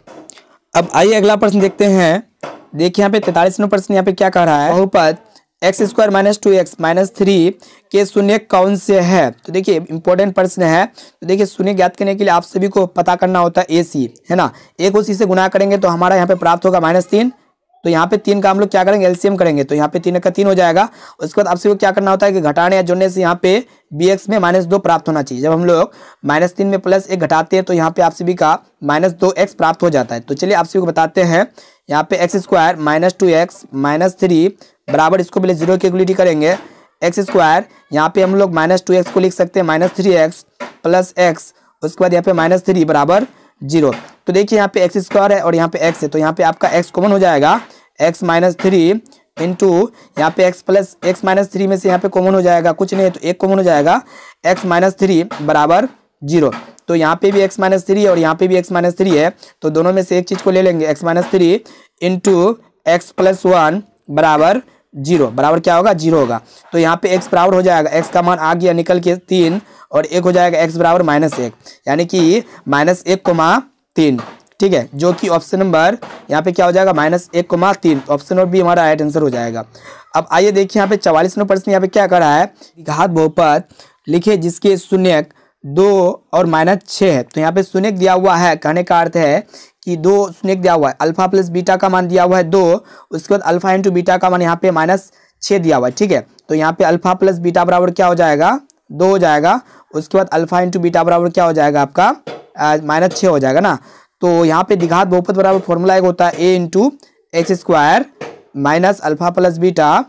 Speaker 1: अब आइए अगला प्रश्न देखते हैं। देखिए यहाँ पे 43वां प्रश्न यहाँ पे क्या कह रहा है, बहुपद x² - 2x - 3 के शून्यक कौन से है। तो देखिए इंपॉर्टेंट प्रश्न है। तो देखिए शून्यक ज्ञात करने के लिए आप सभी को पता करना होता है AC, है ना। a को c से गुना करेंगे तो हमारा यहाँ पे प्राप्त होगा -3। तो यहाँ पे 3 का हम लोग क्या करेंगे, एलसीएम करेंगे, तो यहाँ पे 3 का 3 हो जाएगा। उसके बाद आप सभी को क्या करना होता है कि घटाने या जोड़ने से यहाँ पे bx में -2 प्राप्त होना चाहिए। जब हम लोग -3 में +1 घटाते हैं तो यहाँ पे आप सभी का -2x प्राप्त हो जाता है। तो चलिए आप सभी को बताते हैं, यहाँ पे x² - 2x - 3 बराबर, इसको पहले 0 की इक्वलिटी करेंगे, x², यहाँ पे हम लोग -2x को लिख सकते हैं -3x + x, उसके बाद यहाँ पे -3 बराबर 0। तो देखिए यहाँ पे x² है और यहाँ पे x है, तो यहाँ पे आपका x कॉमन हो जाएगा, x - 3 इंटू यहाँ पे x - 3 में से यहाँ पे कॉमन हो जाएगा, कुछ नहीं है तो 1 कॉमन हो जाएगा, x - 3 बराबर 0। तो यहाँ पे भी x - 3 और यहाँ पे भी x - 3 है, तो दोनों में से एक चीज़ को ले लेंगे, x - 3 इंटू x + 1 बराबर 0, बराबर क्या होगा, 0 होगा। तो यहाँ पे x बराबर हो जाएगा, x का मान आ गया निकल के 3 और 1 हो जाएगा, x बराबर -1, यानी कि -1, 3, ठीक है, जो कि ऑप्शन नंबर यहाँ पे क्या हो जाएगा, -1, 3। ऑप्शन नंबर बी हमारा राइट आंसर हो जाएगा। अब आइए देखिए यहाँ पे 44वां प्रश्न यहाँ पे क्या कर रहा है, घात बहुपद लिखे जिसके शून्यक 2 और -6 है। तो यहाँ पे शून्यक दिया हुआ है, कहने का अर्थ है कि 2 शून्यक दिया हुआ है, अल्फा + बीटा का मान दिया हुआ है 2, उसके बाद अल्फा × बीटा का मान यहाँ पे -6 दिया हुआ है, ठीक है। तो यहाँ पे अल्फा + बीटा बराबर क्या हो जाएगा, 2 हो जाएगा। उसके बाद अल्फा × बीटा बराबर क्या हो जाएगा आपका -6 हो जाएगा ना। तो यहाँ पे द्विघात बहुपद बराबर फॉर्मूला एक होता है a × x² - alpha + beta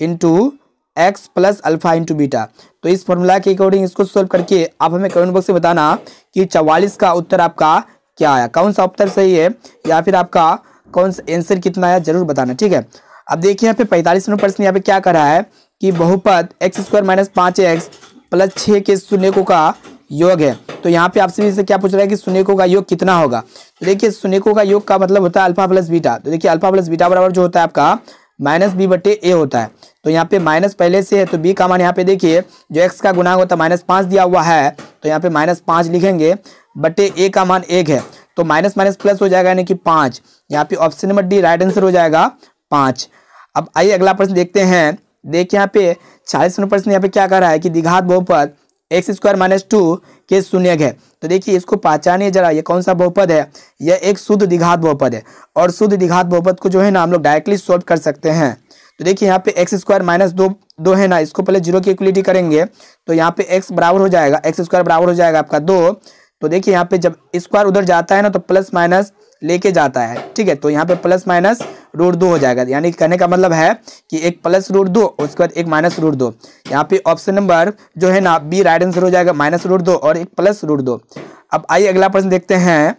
Speaker 1: into x + alpha × beta. तो इस फॉर्मूला के अकॉर्डिंग इसको सोल्व करके आप हमें कमेंट बॉक्स में बताना कि 44 का उत्तर आपका क्या आया, कौन सा उत्तर सही है या फिर आपका कौन सा आंसर कितना आया, जरूर बताना, ठीक है। अब देखिए यहाँ पे 45वां प्रश्न यहाँ पे क्या कर रहा है कि बहुपद x² - 5x + 6 के शून्यकों का योग है। तो यहाँ पे आपसे से क्या पूछ रहा है कि शून्यकों का योग कितना होगा। तो देखिए शून्यकों का योग का मतलब होता है अल्फा + बीटा। तो देखिए अल्फा + बीटा बराबर जो होता है आपका -b/a होता है। तो यहाँ पे माइनस पहले से है तो b का मान यहाँ पे देखिए जो x का गुणांक होता है -5 दिया हुआ है, तो यहाँ पे -5 लिखेंगे, बटे a का मान 1 है, तो माइनस माइनस प्लस हो जाएगा यानी कि 5। यहाँ पे option number D right answer हो जाएगा 5। अब आइए अगला प्रश्न देखते हैं। देखिए यहाँ पे 40वां प्रश्न यहाँ पे क्या कर रहा है कि द्विघात बहुपद एक्स स्क्वायर माइनस 2 के शून्यक है। तो देखिए इसको पहचानिए जरा, ये कौन सा बहुपद है, यह एक शुद्ध द्विघात बहुपद है। और शुद्ध द्विघात बहुपद को जो है ना हम लोग डायरेक्टली सॉल्व कर सकते हैं। तो देखिए यहाँ पे एक्स स्क्वायर माइनस दो है ना, इसको पहले जीरो की इक्वलिटी करेंगे तो यहाँ पे एक्स बराबर हो जाएगा, एक्स स्क्वायर बराबर हो जाएगा आपका 2। तो देखिए यहाँ पे जब स्क्वायर उधर जाता है ना तो प्लस माइनस लेके जाता है, ठीक है। तो यहाँ पे प्लस माइनस √2 हो जाएगा, यानी कहने का मतलब है कि एक प्लस √2 उसके बाद एक माइनस √2। यहाँ पे ऑप्शन नंबर जो है ना बी राइट आंसर हो जाएगा, माइनस √2 और एक प्लस √2। अब आइए अगला प्रश्न देखते हैं।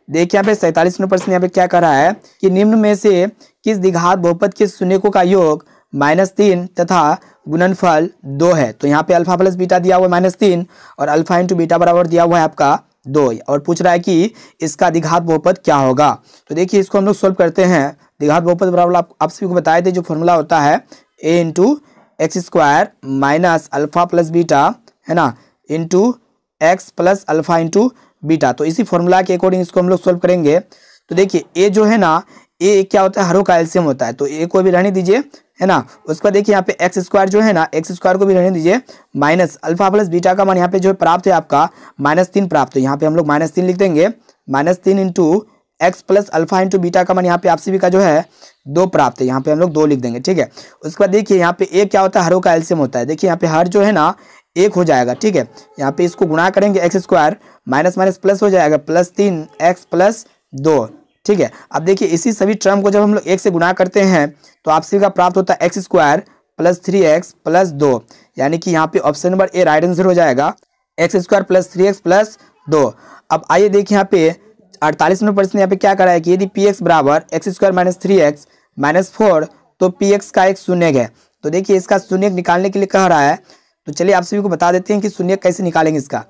Speaker 1: देखिए यहाँ पे 47वां प्रश्न यहाँ पे क्या कर रहा है कि निम्न में से किस द्विघात बहुपद के शून्यकों का योग -3 तथा गुणनफल 2 है। तो यहाँ पे अल्फा प्लस बीटा दिया हुआ है -3 और अल्फा इंटू बीटा बराबर दिया हुआ है आपका 2 और पूछ रहा है कि इसका द्विघात बहुपद क्या होगा। तो देखिए इसको हम लोग सोल्व करते हैं। द्विघात बहुपद बराबर आप सभी को बताए थे जो फॉर्मूला होता है a into x square minus alpha plus beta है ना into x plus alpha into beta. तो इसी फॉर्मूला के अकॉर्डिंग इसको हम लोग सोल्व करेंगे। तो देखिए ए जो है ना, ए क्या होता है, हरों का एलसीएम होता है, तो ए को भी रहने दीजिए है ना। उसके बाद देखिए यहाँ पे एक्स स्क्वायर जो है ना, एक्स स्क्वायर को भी रहने दीजिए, माइनस अल्फा प्लस बीटा का मान यहाँ पे जो है प्राप्त है आपका -3 प्राप्त है। यहाँ पे हम लोग -3 लिख देंगे, -3 into x plus alpha into beta का मान यहाँ पे आप सभी का जो है 2 प्राप्त है, यहाँ पे हम लोग 2 लिख देंगे, ठीक है। उसके बाद देखिए यहाँ पे ए क्या होता है, हरों का एलसीएम होता है। देखिए यहाँ पे हर जो है ना 1 हो जाएगा, ठीक है। यहाँ पे इसको गुणा करेंगे x square minus minus plus हो जाएगा +3 एक्स प्लस 2, ठीक है। अब देखिए इसी सभी टर्म को जब हम लोग 1 से गुणा करते हैं तो आप सभी का प्राप्त होता है x square plus 3x plus 2, यानी कि यहाँ पे option number A right answer हो जाएगा, x square plus 3x plus 2। अब आइए देखिए यहाँ पे 48वां प्रश्न यहाँ पे क्या करा है कि यदि px बराबर x square minus 3x minus 4 तो px का एक शून्यक है। तो देखिए इसका शून्यक निकालने के लिए कह रहा है, तो चलिए आप सभी को बता देते हैं कि शून्यक कैसे निकालेंगे इसका।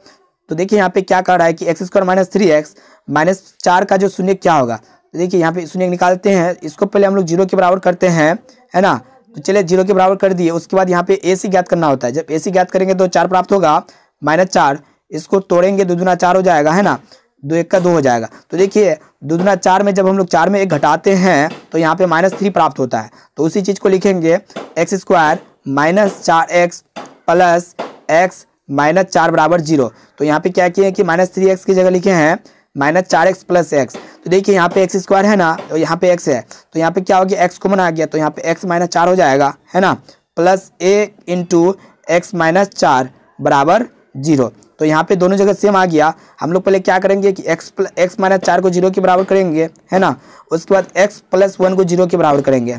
Speaker 1: तो देखिए यहाँ पे क्या कह रहा है कि x square minus 3x minus 4 का जो शून्यक क्या होगा। तो देखिए यहाँ पे शून्यक निकालते हैं, इसको पहले हम लोग 0 के बराबर करते हैं है ना। तो चलिए 0 के बराबर कर दिए। उसके बाद यहाँ पे AC ज्ञात करना होता है, जब AC ज्ञात करेंगे तो 4 प्राप्त होगा -4, इसको तोड़ेंगे 2 दूना 4 हो जाएगा है ना, 2 1 का 2 हो जाएगा। तो देखिए 2 दूना 4 में जब हम लोग 4 में 1 घटाते हैं तो यहाँ पे -3 प्राप्त होता है। तो उसी चीज़ को लिखेंगे x square minus 4x plus x minus 4 बराबर 0। तो यहाँ पे क्या किए कि -3x की जगह लिखे हैं -4x प्लस x। तो देखिए यहाँ पे एक्स स्क्वायर है ना और यहाँ पे x है, तो यहाँ पे क्या हो गया x कॉमन आ गया, तो यहाँ पे x माइनस 4 हो जाएगा है ना, plus a into x minus 4 बराबर 0। तो यहाँ पे दोनों जगह सेम आ गया। हम लोग पहले क्या करेंगे कि x माइनस 4 को 0 के बराबर करेंगे है ना, उसके बाद x प्लस 1 को 0 के बराबर करेंगे,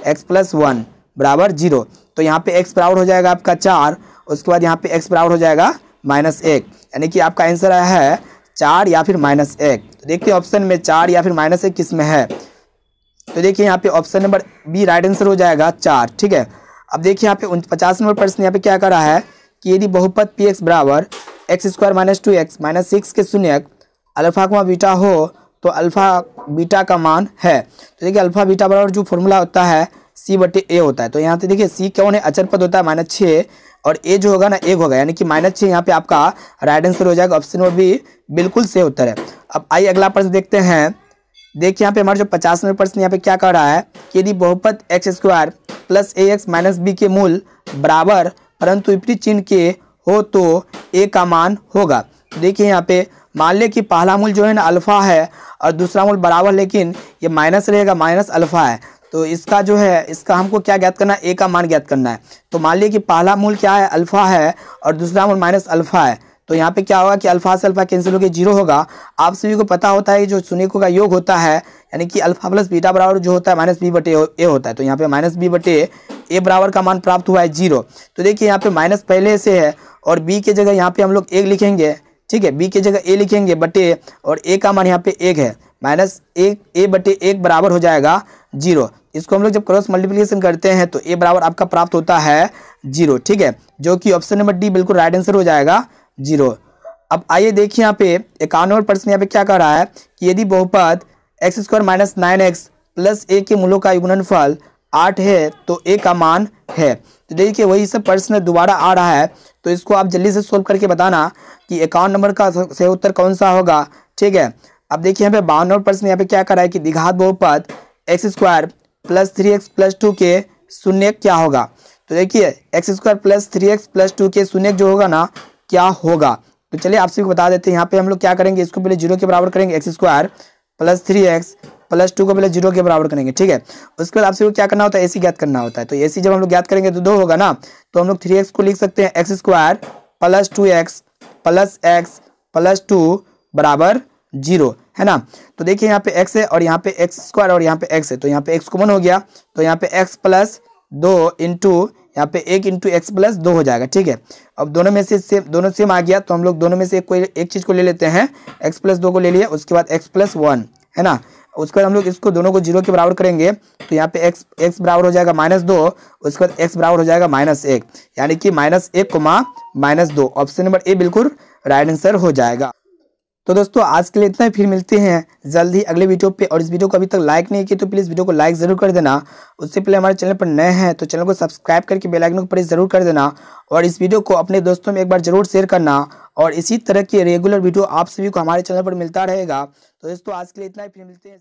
Speaker 1: x प्लस 1 बराबर 0। तो यहाँ पे x बराबर हो जाएगा आपका 4, उसके बाद यहाँ पे x बराबर हो जाएगा -1, यानी कि आपका आंसर आया है 4 या फिर -1। तो देखते हैं ऑप्शन में 4 या फिर -1 किस में है। तो देखिए यहाँ पे option number B right answer हो जाएगा 4, ठीक है। अब देखिए यहाँ पे 50वां प्रश्न यहाँ पे क्या कर रहा है कि यदि बहुपद px बराबर x square minus 2x minus 6 के शून्यक अल्फा को बीटा हो तो अल्फा बीटा का मान है। तो देखिए अल्फा बीटा बराबर जो फॉर्मूला होता है c/a होता है। तो यहाँ पे देखिए c कौन है, अचर पद होता है -6 और a जो होगा ना 1 होगा, यानी कि -6 यहाँ पे आपका राइट आंसर हो जाएगा, ऑप्शन नंबर बी बिल्कुल सही उत्तर है। अब आइए अगला प्रश्न देखते हैं। देखिए यहाँ पे हमारा जो 50वां प्रश्न यहाँ पे क्या कर रहा है कि यदि बहुपद x square plus ax minus b के मूल बराबर परंतु विपरीत चिन्ह के हो तो a का मान होगा। तो देखिए यहाँ पे मान ले कि पहला मूल जो है ना अल्फा है और दूसरा मूल बराबर, लेकिन ये माइनस रहेगा, माइनस अल्फा है। तो इसका जो है इसका हमको क्या ज्ञात करना है, ए का मान ज्ञात करना है। तो मान लीजिए कि पहला मूल क्या है, अल्फा है और दूसरा मूल माइनस अल्फा है। तो यहाँ पे क्या होगा कि अल्फा से अल्फा कैंसिल होकर 0 होगा। आप सभी को पता होता है जो शून्यकों का योग होता है, यानी कि अल्फा प्लस बीटा बराबर जो होता है -b/a होता है। तो यहाँ पे -b/a बराबर का मान प्राप्त हुआ है 0। तो देखिए यहाँ पे माइनस पहले से है और b के जगह यहाँ पे हम लोग 1 लिखेंगे, ठीक है, b के जगह a लिखेंगे बटे और a का मान यहाँ पे 1 है, -1 बराबर हो जाएगा 0। इसको हम लोग जब क्रॉस मल्टीप्लिकेशन करते हैं तो a बराबर आपका प्राप्त होता है 0, ठीक है, जो कि ऑप्शन नंबर डी बिल्कुल राइट आंसर हो जाएगा 0। अब आइए देखिए यहाँ पे 51वां प्रश्न यहाँ पे क्या कर रहा है कि यदि बहुपद x square minus 9x plus a के मूलों का गुणनफल 8 है तो a का मान है। तो देखिए वही सब प्रश्न दोबारा आ रहा है, तो इसको आप जल्दी से सोल्व करके बताना कि 51 नंबर का सही उत्तर कौन सा होगा, ठीक है। अब देखिए यहाँ पे 52वां प्रश्न यहाँ पे क्या कर रहा है कि द्विघात बहुपद x square plus 3x plus 2 के शून्यक क्या होगा। तो देखिए x square plus 3x plus 2 के शून्यक जो होगा ना क्या होगा। तो चलिए आप सभी को बता देते हैं। यहाँ पे हम लोग क्या करेंगे, इसको पहले 0 के बराबर करेंगे, x square plus 3x plus 2 को पहले 0 के बराबर करेंगे, ठीक है। उसके बाद आप सभी को क्या करना होता है, AC ज्ञात करना होता है। तो AC जब हम लोग ज्ञात करेंगे तो 2 होगा ना, तो हम लोग 3x को लिख सकते हैं x square plus 2x plus x plus 2 बराबर 0, है ना। तो देखिए यहाँ पे x है और यहाँ पे एक्स स्क्वायर और यहाँ पे x है, तो यहाँ पे x कॉमन हो गया, तो यहाँ पे x प्लस 2 इंटू यहाँ पे 1 इंटू एक्स प्लस 2 हो जाएगा, ठीक है। अब दोनों में से दोनों सेम आ गया, तो हम लोग दोनों में से एक चीज़ को ले लेते हैं, x प्लस 2 को ले लिया, उसके बाद x प्लस 1, है ना। उसके बाद हम लोग इसको दोनों को 0 के बराबर करेंगे, तो यहाँ पे x बराबर हो जाएगा -2, उसके बाद x बराबर हो जाएगा -1, यानी कि -1, -2। ऑप्शन नंबर ए बिल्कुल राइट आंसर हो जाएगा। तो दोस्तों आज के लिए इतना ही, फिर मिलते हैं जल्द ही अगले वीडियो पे। और इस वीडियो को अभी तक लाइक नहीं किया तो प्लीज़ वीडियो को लाइक ज़रूर कर देना। उससे पहले हमारे चैनल पर नए हैं तो चैनल को सब्सक्राइब करके बेल आइकन को प्रेस ज़रूर कर देना, और इस वीडियो को अपने दोस्तों में एक बार ज़रूर शेयर करना। और इसी तरह की रेगुलर वीडियो आप सभी को हमारे चैनल पर मिलता रहेगा। तो दोस्तों आज के लिए इतना ही, फिर मिलते हैं।